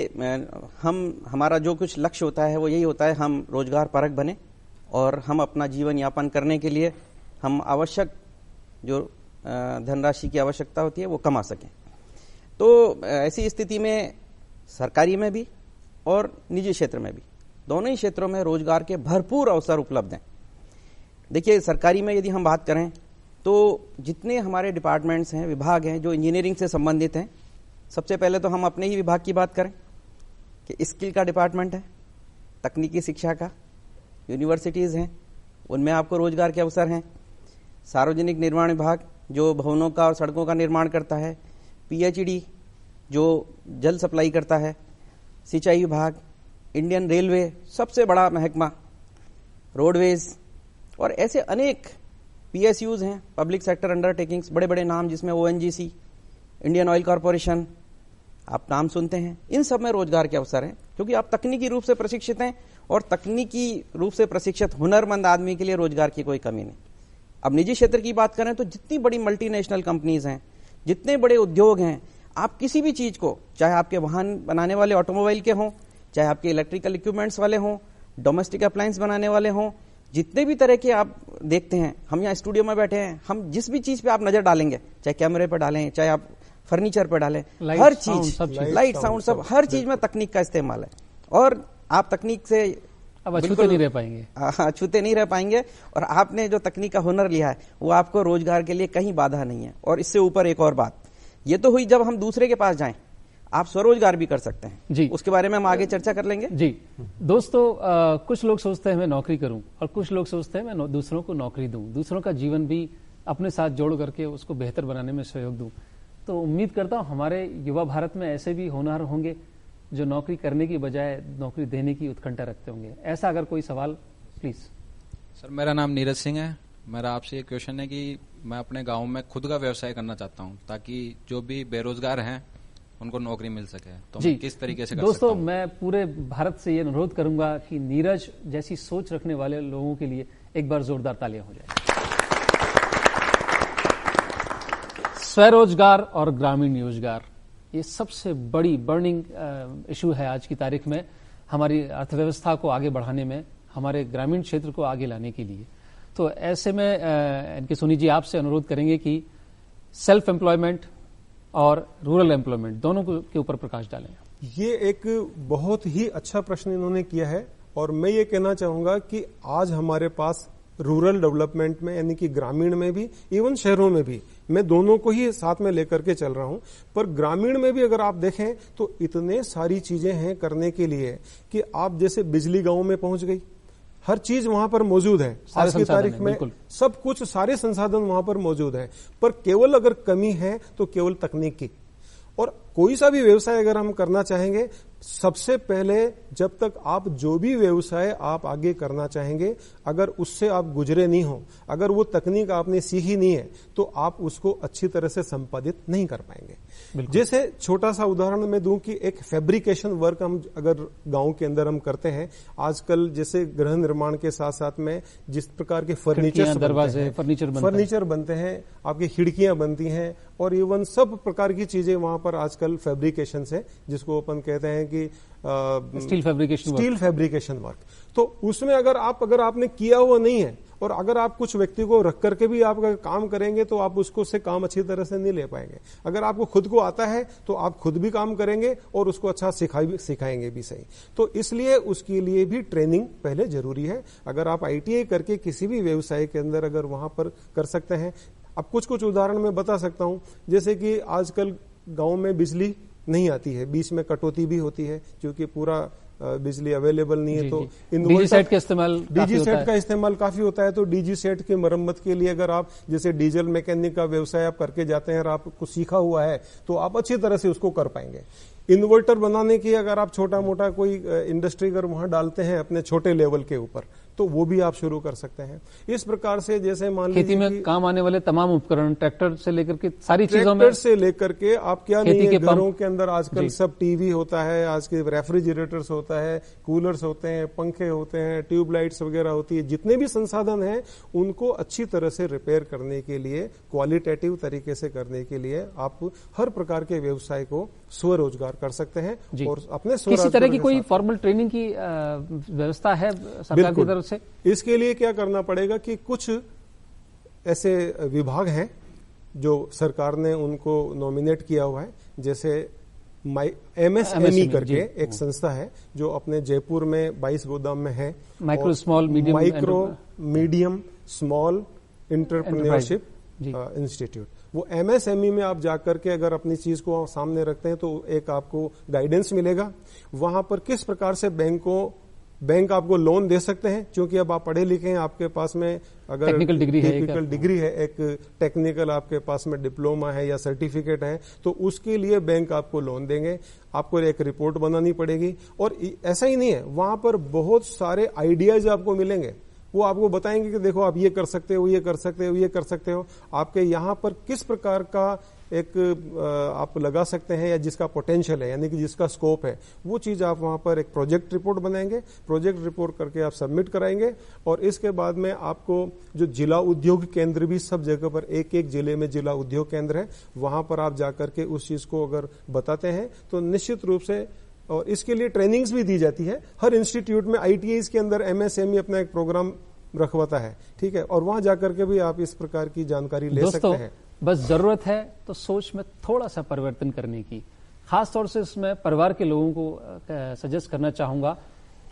S2: हमारा जो कुछ लक्ष्य होता है वो यही होता है, हम रोजगार परक बने और हम अपना जीवन यापन करने के लिए हम आवश्यक जो धनराशि की आवश्यकता होती है वो कमा सकें। तो ऐसी स्थिति में सरकारी में भी और निजी क्षेत्र में भी, दोनों ही क्षेत्रों में रोजगार के भरपूर अवसर उपलब्ध हैं। देखिए, सरकारी में यदि हम बात करें तो जितने हमारे डिपार्टमेंट्स हैं, विभाग हैं जो इंजीनियरिंग से संबंधित हैं, सबसे पहले तो हम अपने ही विभाग की बात करें कि स्किल का डिपार्टमेंट है, तकनीकी शिक्षा का, यूनिवर्सिटीज़ हैं, उनमें आपको रोजगार के अवसर हैं। सार्वजनिक निर्माण विभाग जो भवनों का और सड़कों का निर्माण करता है, पीएचईडी जो जल सप्लाई करता है, सिंचाई विभाग, इंडियन रेलवे सबसे बड़ा महकमा, रोडवेज और ऐसे अनेक पीएसयूज हैं, पब्लिक सेक्टर अंडरटेकिंग्स, बड़े बड़े नाम जिसमें ओएनजीसी, इंडियन ऑयल कॉरपोरेशन, आप नाम सुनते हैं। इन सब में रोजगार के अवसर हैं क्योंकि आप तकनीकी रूप से प्रशिक्षित हैं और तकनीकी रूप से प्रशिक्षित हुनरमंद आदमी के लिए रोजगार की कोई कमी नहीं। अब निजी क्षेत्र की बात करें तो जितनी बड़ी मल्टीनेशनल कंपनीज हैं, जितने बड़े उद्योग हैं, आप किसी भी चीज को, चाहे आपके वाहन बनाने वाले ऑटोमोबाइल के हों, चाहे आपके इलेक्ट्रिकल इक्विपमेंट्स वाले हों, डोमेस्टिक अप्लायंस बनाने वाले हों, जितने भी तरह के आप देखते हैं, हम यहाँ स्टूडियो में बैठे हैं, हम जिस भी चीज पे आप नजर डालेंगे, चाहे कैमरे पे डालें, चाहे आप फर्नीचर पे डालें, हर चीज, लाइट साउंड सब, हर चीज में तकनीक का इस्तेमाल है। और आप तकनीक से
S1: अब अछूते नहीं रह पाएंगे,
S2: अछूते नहीं रह पाएंगे। और आपने जो तकनीक का हुनर लिया है वो आपको रोजगार के लिए कहीं बाधा नहीं है। और इससे ऊपर एक और बात, ये तो हुई जब हम दूसरे के पास जाएं, आप स्वरोजगार भी कर सकते हैं
S1: जी।
S2: उसके बारे में हम आगे चर्चा कर लेंगे
S1: जी। दोस्तों, कुछ लोग सोचते हैं मैं नौकरी करूं और कुछ लोग सोचते हैं मैं दूसरों को नौकरी दूं, दूसरों का जीवन भी अपने साथ जोड़ करके उसको बेहतर बनाने में सहयोग दूं। तो उम्मीद करता हूं हमारे युवा भारत में ऐसे भी होनहार होंगे जो नौकरी करने की बजाय नौकरी देने की उत्कंठा रखते होंगे। ऐसा अगर कोई सवाल, प्लीज।
S9: सर, मेरा नाम नीरज सिंह है। मेरा आपसे ये क्वेश्चन है कि मैं अपने गांव में खुद का व्यवसाय करना चाहता हूं ताकि जो भी बेरोजगार हैं उनको नौकरी मिल सके। तो मैं किस तरीके से कर सकता हूं?
S1: दोस्तों, मैं पूरे भारत से ये अनुरोध करूंगा कि नीरज जैसी सोच रखने वाले लोगों के लिए एक बार जोरदार तालियां हो जाए। स्वरोजगार और ग्रामीण रोजगार, ये सबसे बड़ी बर्निंग इशू है आज की तारीख में हमारी अर्थव्यवस्था को आगे बढ़ाने में, हमारे ग्रामीण क्षेत्र को आगे लाने के लिए। तो ऐसे में एनके सोनी जी आपसे अनुरोध करेंगे कि सेल्फ एम्प्लॉयमेंट और रूरल एम्प्लॉयमेंट दोनों के ऊपर प्रकाश डालें।
S3: ये एक बहुत ही अच्छा प्रश्न इन्होंने किया है और मैं ये कहना चाहूंगा कि आज हमारे पास रूरल डेवलपमेंट में यानी कि ग्रामीण में भी, इवन शहरों में भी, मैं दोनों को ही साथ में लेकर के चल रहा हूं, पर ग्रामीण में भी अगर आप देखें तो इतने सारी चीजें हैं करने के लिए कि आप जैसे बिजली गांव में पहुंच गई, हर चीज वहां पर मौजूद है आज की तारीख में, सब कुछ, सारे संसाधन वहां पर मौजूद है, पर केवल अगर कमी है तो केवल तकनीक की। और कोई सा भी व्यवसाय अगर हम करना चाहेंगे, सबसे पहले जब तक आप जो भी व्यवसाय आप आगे करना चाहेंगे, अगर उससे आप गुजरे नहीं हो, अगर वो तकनीक आपने सीखी नहीं है, तो आप उसको अच्छी तरह से संपादित नहीं कर पाएंगे। जैसे छोटा सा उदाहरण मैं दूं कि एक फैब्रिकेशन वर्क हम अगर गांव के अंदर हम करते हैं, आजकल जैसे गृह निर्माण के साथ साथ में जिस प्रकार के फर्नीचर बनते हैं, आपकी खिड़कियां बनती हैं और इवन सब प्रकार की चीजें वहां पर आजकल फैब्रिकेशन से, जिसको अपन कहते हैं कि स्टील फैब्रिकेशन वर्क, तो उसमें अगर आपने किया हुआ नहीं है और अगर आप कुछ व्यक्ति को रख करके भी आप अगर काम करेंगे तो आप उसको से काम अच्छी तरह से नहीं ले पाएंगे। अगर आपको खुद को आता है तो आप खुद भी काम करेंगे और उसको अच्छा सिखाएंगे भी सही। तो इसलिए उसके लिए भी ट्रेनिंग पहले जरूरी है। अगर आप ITI करके किसी भी व्यवसाय के अंदर अगर वहां पर कर सकते हैं, अब कुछ उदाहरण मैं बता सकता हूं, जैसे कि आजकल गांव में बिजली नहीं आती है, बीच में कटौती भी होती है क्योंकि पूरा बिजली अवेलेबल नहीं है, तो
S1: डीजी सेट का
S3: इस्तेमाल काफी होता है। तो डीजी सेट की मरम्मत के लिए अगर आप जैसे डीजल मैकेनिक का व्यवसाय आप करके जाते हैं और आपको सीखा हुआ है तो आप अच्छी तरह से उसको कर पाएंगे। इन्वर्टर बनाने की अगर आप छोटा मोटा कोई इंडस्ट्री अगर वहां डालते हैं अपने छोटे लेवल के ऊपर, तो वो भी आप शुरू कर सकते हैं। इस प्रकार से जैसे मान लीजिए
S1: खेती में काम आने वाले तमाम उपकरण, ट्रैक्टर से लेकर के सारी चीजों में,
S3: ट्रैक्टर से लेकर के आप क्या नहीं है, घरों के अंदर आजकल सब टीवी होता है, आज के रेफ्रिजरेटर्स होता है, कूलर्स होते हैं, पंखे होते हैं, ट्यूबलाइट्स वगैरह होती है, जितने भी संसाधन हैं उनको अच्छी तरह से रिपेयर करने के लिए, क्वालिटेटिव तरीके से करने के लिए आप हर प्रकार के व्यवसाय को स्वरोजगार कर सकते हैं। और अपने
S1: किसी तरह की कोई फॉर्मल ट्रेनिंग की व्यवस्था है सरकार की तरफ से?
S3: इसके लिए क्या करना पड़ेगा कि कुछ ऐसे विभाग हैं जो सरकार ने उनको नॉमिनेट किया हुआ है, जैसे MSME करके एक संस्था है जो अपने जयपुर में 22 गोदाम में है, micro medium small entrepreneurship institute. वो MSME में आप जाकर के अगर अपनी चीज को सामने रखते हैं तो एक आपको गाइडेंस मिलेगा। वहां पर किस प्रकार से बैंक आपको लोन दे सकते हैं, क्योंकि अब आप पढ़े लिखे हैं, आपके पास में अगर टेक्निकल डिग्री है, एक टेक्निकल आपके पास में डिप्लोमा है या सर्टिफिकेट है, तो उसके लिए बैंक आपको लोन देंगे। आपको एक रिपोर्ट बनानी पड़ेगी और ऐसा ही नहीं है, वहां पर बहुत सारे आइडियाज आपको मिलेंगे। वो आपको बताएंगे कि देखो आप ये कर सकते हो, ये कर सकते हो, ये कर सकते हो, आपके यहाँ पर किस प्रकार का एक आप लगा सकते हैं या जिसका पोटेंशियल है, यानी कि जिसका स्कोप है, वो चीज आप वहां पर एक प्रोजेक्ट रिपोर्ट बनाएंगे, प्रोजेक्ट रिपोर्ट करके आप सबमिट कराएंगे और इसके बाद में आपको जो जिला उद्योग केंद्र भी सब जगह पर, एक जिले में जिला उद्योग केंद्र है, वहां पर आप जाकर के उस चीज को अगर बताते हैं तो निश्चित रूप से, और इसके लिए ट्रेनिंग्स भी दी जाती है। हर इंस्टीट्यूट में ITIs के अंदर MSME अपना एक प्रोग्राम रखवाता है, ठीक है, और वहां जाकर के भी आप इस प्रकार की जानकारी ले सकते हैं।
S1: बस जरूरत है तो सोच में थोड़ा सा परिवर्तन करने की। खासतौर से इसमें परिवार के लोगों को सजेस्ट करना चाहूंगा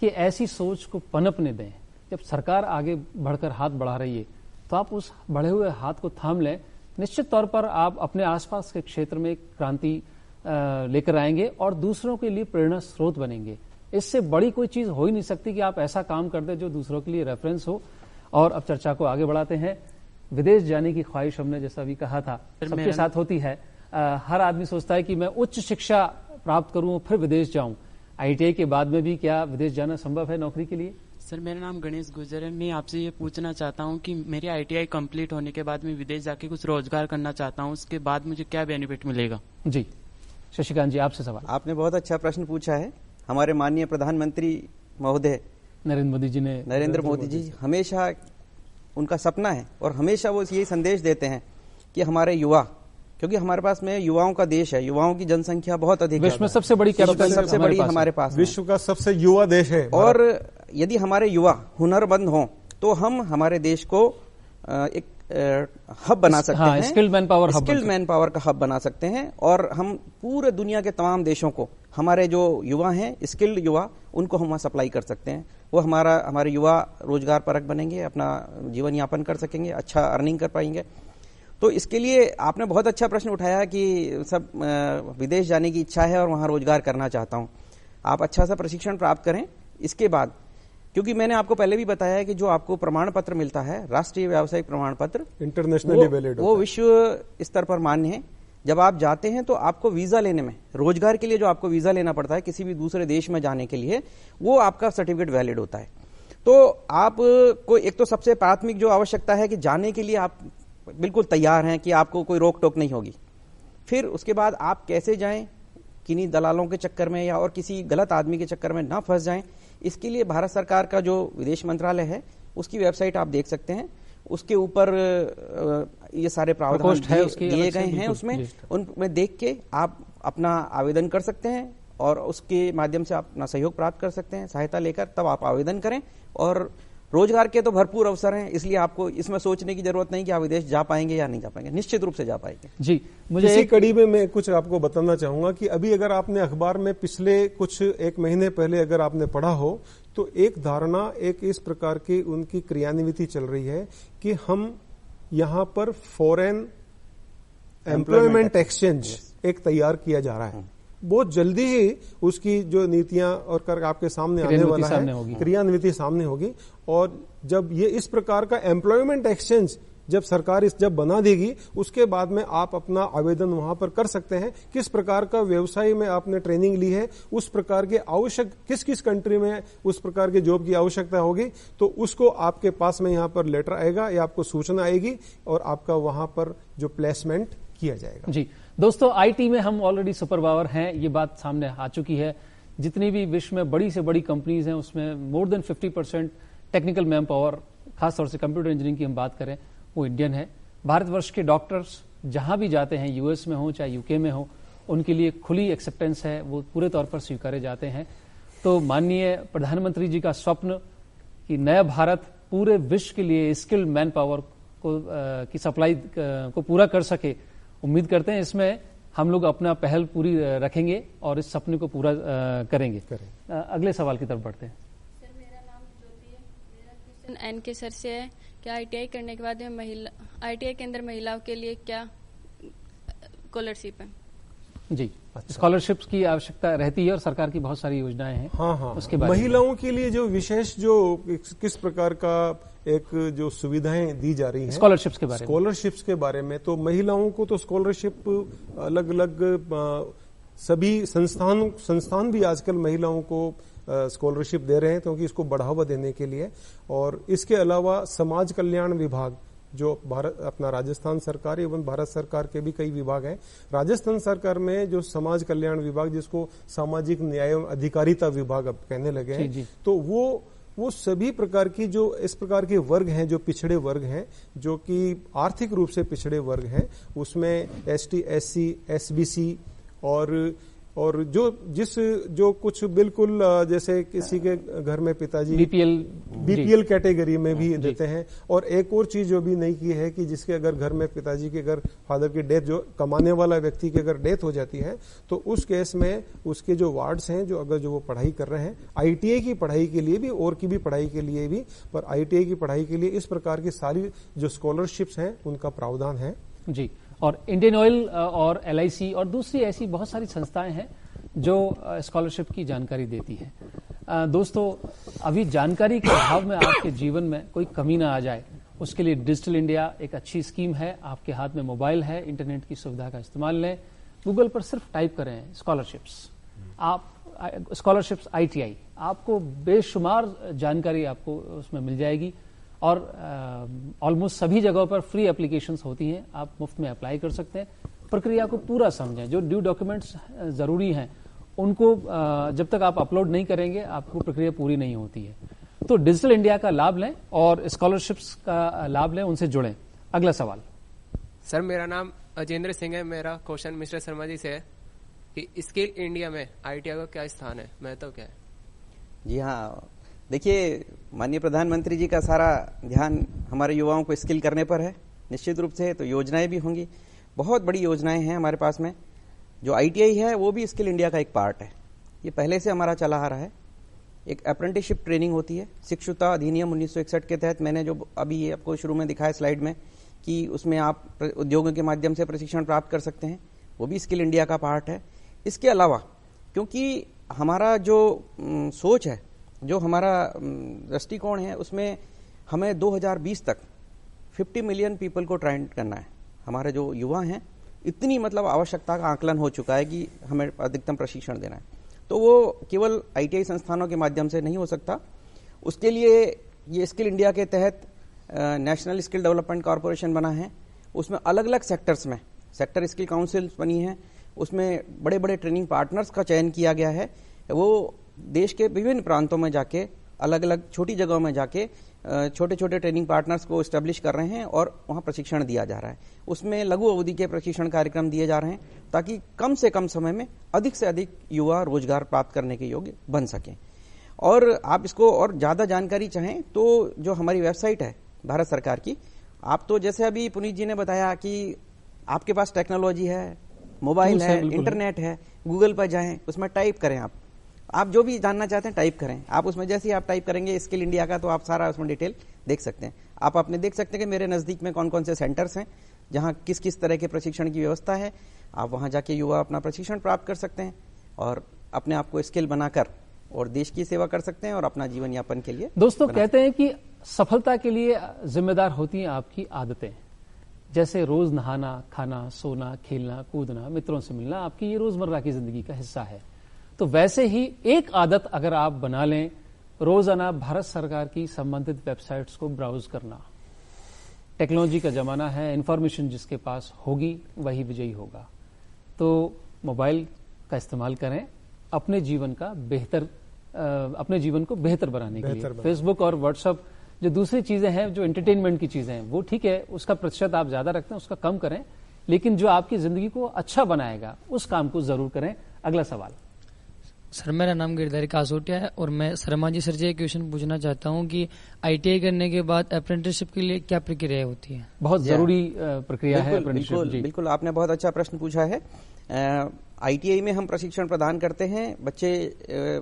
S1: कि ऐसी सोच को पनपने दें। जब सरकार आगे बढ़कर हाथ बढ़ा रही है तो आप उस बढ़े हुए हाथ को थाम लें। निश्चित तौर पर आप अपने आसपास के क्षेत्र में एक क्रांति लेकर आएंगे और दूसरों के लिए प्रेरणा स्रोत बनेंगे। इससे बड़ी कोई चीज हो ही नहीं सकती कि आप ऐसा काम कर दे जो दूसरों के लिए रेफरेंस हो। और अब चर्चा को आगे बढ़ाते हैं। विदेश जाने की ख्वाहिश हमने जैसा भी कहा था सबके साथ होती है। हर आदमी सोचता है कि मैं उच्च शिक्षा प्राप्त करूं फिर विदेश जाऊं। ITI के बाद में भी क्या विदेश जाना संभव है नौकरी के लिए?
S10: सर, मेरा नाम गणेश गुर्जर है। मैं आपसे ये पूछना चाहता हूं कि मेरी ITI कंप्लीट होने के बाद मैं विदेश जाके कुछ रोजगार करना चाहता हूं, उसके बाद मुझे क्या बेनिफिट मिलेगा?
S1: जी शशिकांत जी, आपसे सवाल।
S2: आपने बहुत अच्छा प्रश्न पूछा है। हमारे माननीय प्रधानमंत्री महोदय नरेंद्र मोदी जी हमेशा उनका सपना है और हमेशा वो यही संदेश देते हैं कि हमारे युवा क्योंकि हमारे पास में युवाओं का देश है, युवाओं की जनसंख्या बहुत अधिक है,
S1: विश्व में सबसे बड़ी कैपिटल
S2: सबसे बड़ी हमारे पास है।
S3: विश्व का सबसे युवा देश है।
S2: और यदि हमारे युवा हुनरमंद हों तो हम हमारे देश को एक हब बना सकते हैं,
S1: skilled man power hub,
S2: skilled man power का हब बना सकते हैं। और हम पूरे दुनिया के तमाम देशों को हमारे जो युवा हैं, स्किल्ड युवा, उनको हम सप्लाई कर सकते हैं। वो हमारे युवा रोजगार परक बनेंगे, अपना जीवन यापन कर सकेंगे, अच्छा अर्निंग कर पाएंगे। तो इसके लिए आपने बहुत अच्छा प्रश्न उठाया कि सब विदेश जाने की इच्छा है और वहां रोजगार करना चाहता हूं। आप अच्छा सा प्रशिक्षण प्राप्त करें। इसके बाद, क्योंकि मैंने आपको पहले भी बताया है कि जो आपको प्रमाण पत्र मिलता है, राष्ट्रीय व्यावसायिक प्रमाण पत्र,
S3: इंटरनेशनली वैलिड,
S2: वो विश्व स्तर पर मान्य है। जब आप जाते हैं तो आपको वीजा लेने में, रोजगार के लिए जो आपको वीजा लेना पड़ता है किसी भी दूसरे देश में जाने के लिए, वो आपका सर्टिफिकेट वैलिड होता है। तो आपको एक तो सबसे प्राथमिक जो आवश्यकता है कि जाने के लिए आप बिल्कुल तैयार हैं कि आपको कोई रोक टोक नहीं होगी। फिर उसके बाद आप कैसे जाएं, किन्हीं दलालों के चक्कर में या और किसी गलत आदमी के चक्कर में ना फंस जाएं, इसके लिए भारत सरकार का जो विदेश मंत्रालय है उसकी वेबसाइट आप देख सकते हैं। उसके ऊपर ये सारे प्रावधान दिए गए हैं, उसमें उनमें देख के आप अपना आवेदन कर सकते हैं और उसके माध्यम से आप अपना सहयोग प्राप्त कर सकते हैं, सहायता लेकर। तब आप आवेदन करें। और रोजगार के तो भरपूर अवसर हैं, इसलिए आपको इसमें सोचने की जरूरत नहीं कि आप विदेश जा पाएंगे या नहीं जा पाएंगे, निश्चित रूप से जा पाएंगे।
S1: जी, मुझे
S3: इसी कड़ी में मैं कुछ आपको बताना चाहूंगा कि अभी अगर आपने अखबार में पिछले कुछ एक महीने पहले अगर आपने पढ़ा हो तो एक धारणा, एक इस प्रकार की उनकी क्रियान्विति चल रही है कि हम यहां पर फॉरेन एम्प्लॉयमेंट एक्सचेंज एक तैयार किया जा रहा है। बहुत जल्दी ही उसकी जो नीतियां और कर आपके सामने आने वाला है, क्रियान्विति सामने होगी। और जब ये इस प्रकार का एम्प्लॉयमेंट एक्सचेंज जब सरकार जब बना देगी, उसके बाद में आप अपना आवेदन वहां पर कर सकते हैं। किस प्रकार का व्यवसाय में आपने ट्रेनिंग ली है, उस प्रकार के आवश्यक किस किस कंट्री में उस प्रकार के जॉब की आवश्यकता होगी, तो उसको आपके पास में यहाँ पर लेटर आएगा या आपको सूचना आएगी और आपका वहां पर जो प्लेसमेंट किया जाएगा।
S1: जी दोस्तों, आईटी में हम ऑलरेडी सुपर पावर हैं, ये बात सामने आ चुकी है। जितनी भी विश्व में बड़ी से बड़ी कंपनीज हैं उसमें more than 50% technical man power, खासतौर से कंप्यूटर इंजीनियरिंग की हम बात करें, वो इंडियन है। भारतवर्ष के डॉक्टर्स जहां भी जाते हैं, यूएस में हो चाहे यूके में हो, उनके लिए खुली एक्सेप्टेंस है, वो पूरे तौर पर स्वीकारे जाते हैं। तो माननीय प्रधानमंत्री जी का स्वप्न कि नया भारत पूरे विश्व के लिए स्किल्ड मैन पावर को की सप्लाई को पूरा कर सके, उम्मीद करते हैं इसमें हम लोग अपना पहल पूरी रखेंगे और इस सपने को पूरा करेंगे। अगले सवाल की तरफ बढ़ते हैं।
S11: सर, मेरा नाम ज्योति है। मेरा क्वेश्चन एन के सर से है कि आईटीआई करने के बाद आईटीआई के अंदर महिलाओं के लिए क्या स्कॉलरशिप है? जी,
S1: स्कॉलरशिप्स की आवश्यकता रहती है और सरकार की बहुत सारी योजनाएं हैं।
S3: हाँ,
S1: उसके बाद
S3: महिलाओं के लिए जो विशेष जो किस प्रकार का एक जो सुविधाएं दी जा रही हैं
S1: स्कॉलरशिप्स के बारे में,
S3: तो महिलाओं को तो स्कॉलरशिप अलग अलग सभी संस्थान भी आजकल महिलाओं को स्कॉलरशिप दे रहे हैं क्योंकि इसको बढ़ावा देने के लिए। और इसके अलावा समाज कल्याण विभाग जो अपना राजस्थान सरकार एवं भारत सरकार के भी कई विभाग हैं। राजस्थान सरकार में जो समाज कल्याण विभाग, जिसको सामाजिक न्याय एवं अधिकारिता विभाग अब कहने लगे हैं, तो वो सभी प्रकार की जो इस प्रकार के वर्ग हैं, जो पिछड़े वर्ग हैं, जो कि आर्थिक रूप से पिछड़े वर्ग हैं, उसमें एसटी, एससी, एसबीसी और जो कुछ बिल्कुल जैसे किसी के घर में पिताजी बीपीएल कैटेगरी में भी देते हैं। और एक और चीज जो भी नहीं की है कि जिसके अगर घर में पिताजी के अगर फादर की डेथ, जो कमाने वाला व्यक्ति की अगर डेथ हो जाती है, तो उस केस में उसके जो वार्ड्स हैं, जो वो पढ़ाई कर रहे हैं आईटीआई की पढ़ाई के लिए भी और की भी पढ़ाई के लिए भी, पर आईटीआई की पढ़ाई के लिए इस प्रकार की सारी जो स्कॉलरशिप्स हैं उनका प्रावधान है।
S1: जी, और इंडियन ऑयल और एलआईसी और दूसरी ऐसी बहुत सारी संस्थाएं हैं जो स्कॉलरशिप की जानकारी देती है। दोस्तों, अभी जानकारी के अभाव में आपके जीवन में कोई कमी ना आ जाए, उसके लिए डिजिटल इंडिया एक अच्छी स्कीम है। आपके हाथ में मोबाइल है, इंटरनेट की सुविधा का इस्तेमाल लें, गूगल पर सिर्फ टाइप करें स्कॉलरशिप्स, आप स्कॉलरशिप्स आईटीआई, आपको बेशुमार जानकारी आपको उसमें मिल जाएगी। और ऑलमोस्ट सभी जगहों पर फ्री एप्लीकेशंस होती हैं, आप मुफ्त में अप्लाई कर सकते हैं। प्रक्रिया को पूरा समझें, जो ड्यू डॉक्यूमेंट्स जरूरी हैं उनको जब तक आप अपलोड नहीं करेंगे आपको प्रक्रिया पूरी नहीं होती है। तो डिजिटल इंडिया का लाभ लें और स्कॉलरशिप्स का लाभ लें, उनसे जुड़ें। अगला सवाल।
S12: सर, मेरा नाम अजेंद्र सिंह है। मेरा क्वेश्चन मिस्टर शर्मा जी से है कि स्किल इंडिया में ITI का क्या स्थान है, महत्व क्या है?
S2: जी हाँ, देखिए माननीय प्रधानमंत्री जी का सारा ध्यान हमारे युवाओं को स्किल करने पर है। निश्चित रूप से तो योजनाएं भी होंगी, बहुत बड़ी योजनाएं हैं हमारे पास में। जो ITI है वो भी स्किल इंडिया का एक पार्ट है। ये पहले से हमारा चला आ रहा है। एक अप्रेंटिसशिप ट्रेनिंग होती है शिक्षुता अधिनियम 1961 के तहत। मैंने जो अभी आपको शुरू में दिखाया स्लाइड में कि उसमें आप उद्योगों के माध्यम से प्रशिक्षण प्राप्त कर सकते हैं, वो भी स्किल इंडिया का पार्ट है। इसके अलावा क्योंकि हमारा जो सोच है, जो हमारा दृष्टिकोण है, उसमें हमें 2020 तक 50 मिलियन पीपल को ट्रेन करना है। हमारे जो युवा हैं, इतनी मतलब आवश्यकता का आकलन हो चुका है कि हमें अधिकतम प्रशिक्षण देना है। तो वो केवल ITI संस्थानों के माध्यम से नहीं हो सकता। उसके लिए ये स्किल इंडिया के तहत नेशनल स्किल डेवलपमेंट कॉर्पोरेशन बना है। उसमें अलग अलग सेक्टर्स में सेक्टर स्किल काउंसिल बनी है। उसमें बड़े बड़े ट्रेनिंग पार्टनर्स का चयन किया गया है। वो देश के विभिन्न प्रांतों में जाके, अलग अलग छोटी जगहों में जाके छोटे छोटे ट्रेनिंग पार्टनर्स को एस्टेब्लिश कर रहे हैं और वहां प्रशिक्षण दिया जा रहा है। उसमें लघु अवधि के प्रशिक्षण कार्यक्रम दिए जा रहे हैं ताकि कम से कम समय में अधिक से अधिक युवा रोजगार प्राप्त करने के योग्य बन सकें। और आप इसको और ज्यादा जानकारी चाहें तो जो हमारी वेबसाइट है भारत सरकार की, आप तो जैसे अभी पुनीत जी ने बताया कि आपके पास टेक्नोलॉजी है, मोबाइल है, इंटरनेट है, गूगल पर जाएं, उसमें टाइप करें। आप जो भी जानना चाहते हैं टाइप करें। आप उसमें जैसे ही आप टाइप करेंगे स्किल इंडिया का, तो आप सारा उसमें डिटेल देख सकते हैं। आप अपने देख सकते हैं कि मेरे नजदीक में कौन कौन से सेंटर्स हैं जहां किस किस तरह के प्रशिक्षण की व्यवस्था है। आप वहां जाके युवा अपना प्रशिक्षण प्राप्त कर सकते हैं और अपने आप को स्किल बनाकर और देश की सेवा कर सकते हैं और अपना जीवन यापन के लिए।
S1: दोस्तों, कहते हैं कि सफलता के लिए जिम्मेदार होती हैं आपकी आदतें, जैसे रोज नहाना, खाना, सोना, खेलना, कूदना, मित्रों से मिलना आपकी ये रोजमर्रा की जिंदगी का हिस्सा है। तो वैसे ही एक आदत अगर आप बना लें, रोजाना भारत सरकार की संबंधित वेबसाइट्स को ब्राउज करना। टेक्नोलॉजी का जमाना है, इंफॉर्मेशन जिसके पास होगी वही विजयी होगा। तो मोबाइल का इस्तेमाल करें अपने जीवन को बेहतर बनाने के लिए। फेसबुक और व्हाट्सएप जो दूसरी चीजें हैं, जो एंटरटेनमेंट की चीजें हैं, वो ठीक है, उसका प्रतिशत आप ज्यादा रखते हैं, उसका कम करें, लेकिन जो आपकी जिंदगी को अच्छा बनाएगा उस काम को जरूर करें। अगला सवाल।
S13: सर, मेरा नाम गिरधारी कासोटिया है और मैं शर्मा जी सर से एक क्वेश्चन पूछना चाहता हूं कि ITI करने के बाद अप्रेंटिसशिप के लिए क्या प्रक्रिया होती है?
S1: बहुत जरूरी प्रक्रिया है अप्रेंटिसशिप।
S2: बिल्कुल, आपने बहुत अच्छा प्रश्न पूछा है। ITI में हम प्रशिक्षण प्रदान करते हैं। बच्चे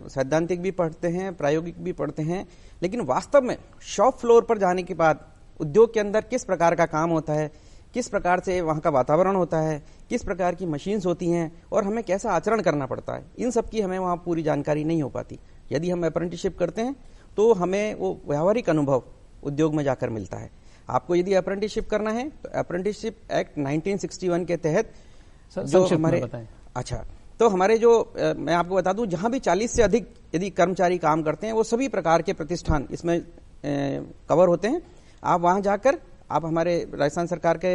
S2: सैद्धांतिक भी पढ़ते हैं, प्रायोगिक भी पढ़ते हैं, लेकिन वास्तव में शॉप फ्लोर पर जाने के बाद उद्योग के अंदर किस प्रकार का काम होता है, किस प्रकार से वहां का वातावरण होता है, किस प्रकार की मशीन्स होती हैं और हमें कैसा आचरण करना पड़ता है, इन सब की हमें वहां पूरी जानकारी नहीं हो पाती। यदि हम अप्रेंटिसशिप करते हैं तो हमें वो व्यावहारिक अनुभव उद्योग में जाकर मिलता है। आपको यदि अप्रेंटिसशिप करना है तो अप्रेंटिसशिप एक्ट 1961 के तहत जो हमारे तो हमारे जो मैं आपको बता दूं, जहां भी 40 से अधिक यदि कर्मचारी काम करते हैं, वो सभी प्रकार के प्रतिष्ठान इसमें कवर होते हैं। आप वहां जाकर आप हमारे राजस्थान सरकार के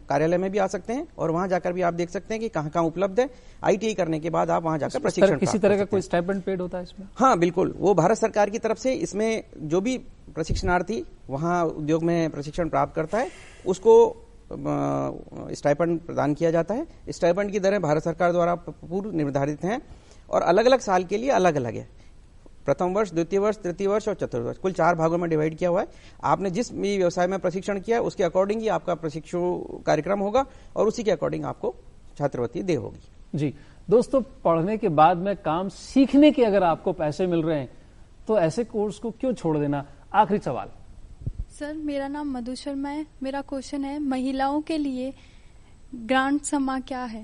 S2: कार्यालय में भी आ सकते हैं और वहां जाकर भी आप देख सकते हैं कि कहां उपलब्ध है। ITI करने के बाद आप वहां जाकर प्रशिक्षण
S1: किसी तरह का कोई स्टाइपेंड पेड होता है इसमें?
S2: हाँ, बिल्कुल, वो भारत सरकार की तरफ से इसमें जो भी प्रशिक्षणार्थी वहां उद्योग में प्रशिक्षण प्राप्त करता है उसको स्टाइपेंड प्रदान किया जाता है। स्टाइपेंड की दरें भारत सरकार द्वारा पूर्व निर्धारित हैं और अलग अलग साल के लिए अलग अलग है। प्रथम वर्ष, द्वितीय वर्ष, तृतीय वर्ष और चतुर्थ वर्ष, कुल 4 भागों में डिवाइड किया हुआ है। आपने जिस भी व्यवसाय में प्रशिक्षण किया उसके अकॉर्डिंग ही आपका प्रशिक्षण कार्यक्रम होगा और उसी के अकॉर्डिंग आपको छात्रवृत्ति दे होगी।
S1: जी दोस्तों, पढ़ने के बाद में काम सीखने के अगर आपको पैसे मिल रहे हैं तो ऐसे कोर्स को क्यों छोड़ देना? आखिरी सवाल।
S14: सर, मेरा नाम मधु शर्मा है। मेरा क्वेश्चन है, महिलाओं के लिए ग्रांट समा क्या है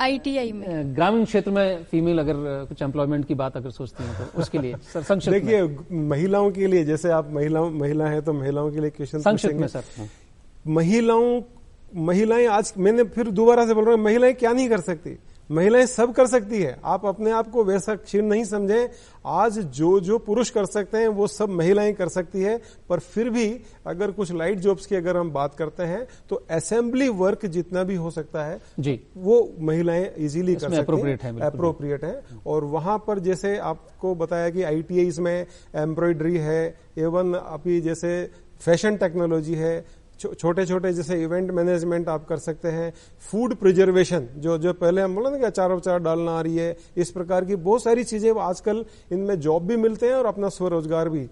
S14: ITI में?
S1: ग्रामीण क्षेत्र में फीमेल अगर कुछ एम्प्लॉयमेंट की बात अगर सोचती हैं तो उसके लिए सर संक्षिप्त में।
S3: देखिए, महिलाओं के लिए, जैसे आप महिला हैं तो महिलाओं के लिए क्वेश्चन
S1: संक्षिप्त में सर।
S3: महिलाएं आज, मैंने फिर दोबारा से बोल रहा हूं, महिलाएं क्या नहीं कर सकती? महिलाएं सब कर सकती है। आप अपने आप को वैसा क्षीण नहीं समझें। आज जो पुरुष कर सकते हैं वो सब महिलाएं कर सकती है। पर फिर भी अगर कुछ लाइट जॉब्स की अगर हम बात करते हैं तो असेंबली वर्क जितना भी हो सकता है
S1: जी, वो
S3: महिलाएं इजीली कर सकती हैं, अप्रोप्रिएट है। और वहां पर जैसे आपको बताया कि ITI में एम्ब्रॉयडरी है, एवं अभी जैसे फैशन टेक्नोलॉजी है, छोटे छोटे जैसे इवेंट मैनेजमेंट आप कर सकते हैं, फूड प्रिजर्वेशन जो पहले हम बोले ना कि अचार वचार डालना आ रही है, इस प्रकार की बहुत सारी चीजें आजकल इनमें जॉब भी मिलते हैं और अपना स्वरोजगार भी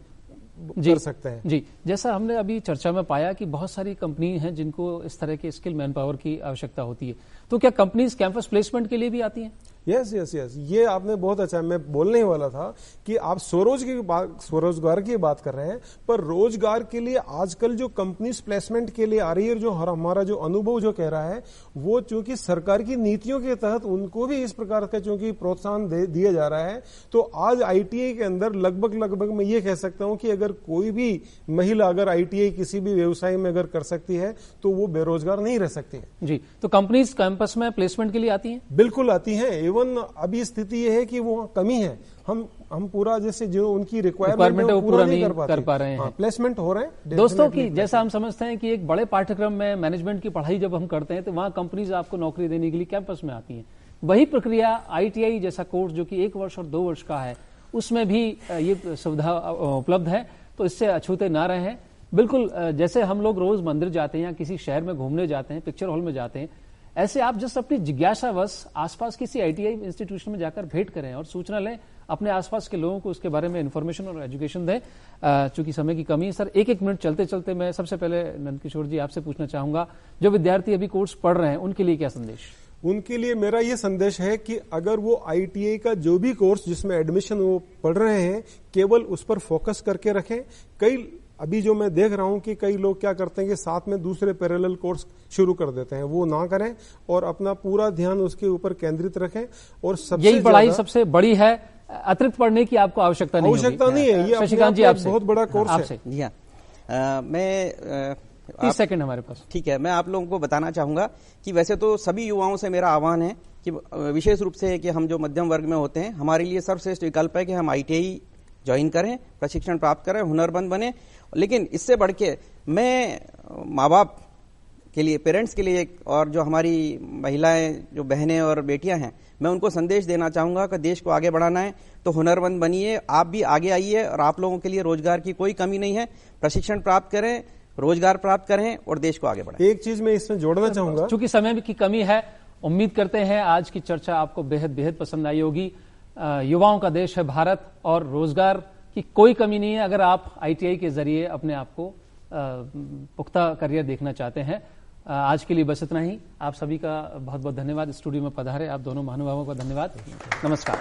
S3: कर सकते हैं।
S1: जी, जैसा हमने अभी चर्चा में पाया कि बहुत सारी कंपनी हैं जिनको इस तरह के स्किल मैन पावर की आवश्यकता होती है, तो क्या कंपनीज कैंपस प्लेसमेंट के लिए भी आती हैं?
S3: यस, ये आपने बहुत अच्छा, मैं बोलने ही वाला था कि आप स्वरोजगार की बात कर रहे हैं, पर रोजगार के लिए आजकल जो कंपनीज प्लेसमेंट के लिए आ रही है, जो हमारा जो अनुभव जो कह रहा है, वो चूंकि सरकार की नीतियों के तहत उनको भी इस प्रकार का चूंकि प्रोत्साहन दिया जा रहा है, तो आज आईटीआई के अंदर लगभग मैं ये कह सकता हूं कि अगर कोई भी महिला अगर आईटीआई किसी भी व्यवसाय में अगर कर सकती है तो वो बेरोजगार नहीं रह सकती है।
S1: जी, तो कंपनीज कैंपस में प्लेसमेंट के लिए आती हैं?
S3: बिल्कुल आती हैं। इवन अभी स्थिति ये है कि वो कमी है, हम पूरा जैसे जो उनकी रिक्वायरमेंट है वो पूरा नहीं कर पा रहे हैं। प्लेसमेंट हो रहे हैं
S1: दोस्तों की, जैसा हम समझते हैं कि एक बड़े पाठ्यक्रम में मैनेजमेंट की पढ़ाई जब हम करते हैं तो वहां कंपनीज आपको नौकरी देने के लिए कैंपस में आती हैं। वही प्रक्रिया आईटीआई जैसा कोर्स जो कि 1 वर्ष और 2 वर्ष का है, उसमें भी ये सुविधा उपलब्ध है, तो इससे अछूते ना रहे। बिल्कुल जैसे हम लोग रोज मंदिर जाते हैं या किसी शहर में घूमने जाते हैं, पिक्चर हॉल में जाते हैं, ऐसे आप जस्ट अपनी जिज्ञासावश आसपास किसी आईटीआई इंस्टीट्यूशन में जाकर भेंट करें और सूचना लें, अपने आसपास के लोगों को उसके बारे में इन्फॉर्मेशन और एजुकेशन दें। चूंकि समय की कमी है सर, एक मिनट चलते चलते मैं सबसे पहले नंदकिशोर जी आपसे पूछना चाहूंगा, जो विद्यार्थी अभी कोर्स पढ़ रहे हैं उनके लिए क्या संदेश?
S3: उनके लिए मेरा ये संदेश है कि अगर वो आईटीआई का जो भी कोर्स जिसमें एडमिशन वो पढ़ रहे हैं, केवल उस पर फोकस करके रखें। अभी जो मैं देख रहा हूं कि कई लोग क्या करते हैं कि साथ में दूसरे पैरेलल कोर्स शुरू कर देते हैं, वो ना करें और अपना पूरा ध्यान उसके ऊपर केंद्रित रखें। और सबसे
S1: यही पढ़ाई सबसे बड़ी है, अतिरिक्त पढ़ने की आपको आवश्यकता नहीं
S3: है। ये
S1: शशिकांत जी आपसे
S3: बहुत बड़ा कोर्स है।
S2: जी हाँ, मैं
S1: 30 सेकंड हमारे पास।
S2: ठीक है, मैं आप लोगों को बताना चाहूंगा कि वैसे तो सभी युवाओं से मेरा आह्वान है कि विशेष रूप से कि हम जो मध्यम वर्ग में होते हैं, हमारे लिए सर्वश्रेष्ठ विकल्प है कि हम आईटीआई ज्वाइन करें, प्रशिक्षण प्राप्त करें, हुनरमंद बने। लेकिन इससे बढ़ के मैं माँ बाप के लिए, पेरेंट्स के लिए और जो हमारी महिलाएं, जो बहनें और बेटियां हैं, मैं उनको संदेश देना चाहूंगा कि देश को आगे बढ़ाना है तो हुनरमंद बनिए, आप भी आगे आइए और आप लोगों के लिए रोजगार की कोई कमी नहीं है। प्रशिक्षण प्राप्त करें, रोजगार प्राप्त करें और देश को आगे बढ़ाएं।
S3: एक चीज मैं इसमें जोड़ना चाहूंगा,
S1: चूंकि समय की कमी है, उम्मीद करते हैं आज की चर्चा आपको बेहद पसंद आई होगी। युवाओं का देश है भारत और रोजगार की कोई कमी नहीं है अगर आप आईटीआई के जरिए अपने आप को पुख्ता करियर देखना चाहते हैं। आज के लिए बस इतना ही। आप सभी का बहुत बहुत धन्यवाद। स्टूडियो में पधारे आप दोनों महानुभावों का धन्यवाद। नमस्कार।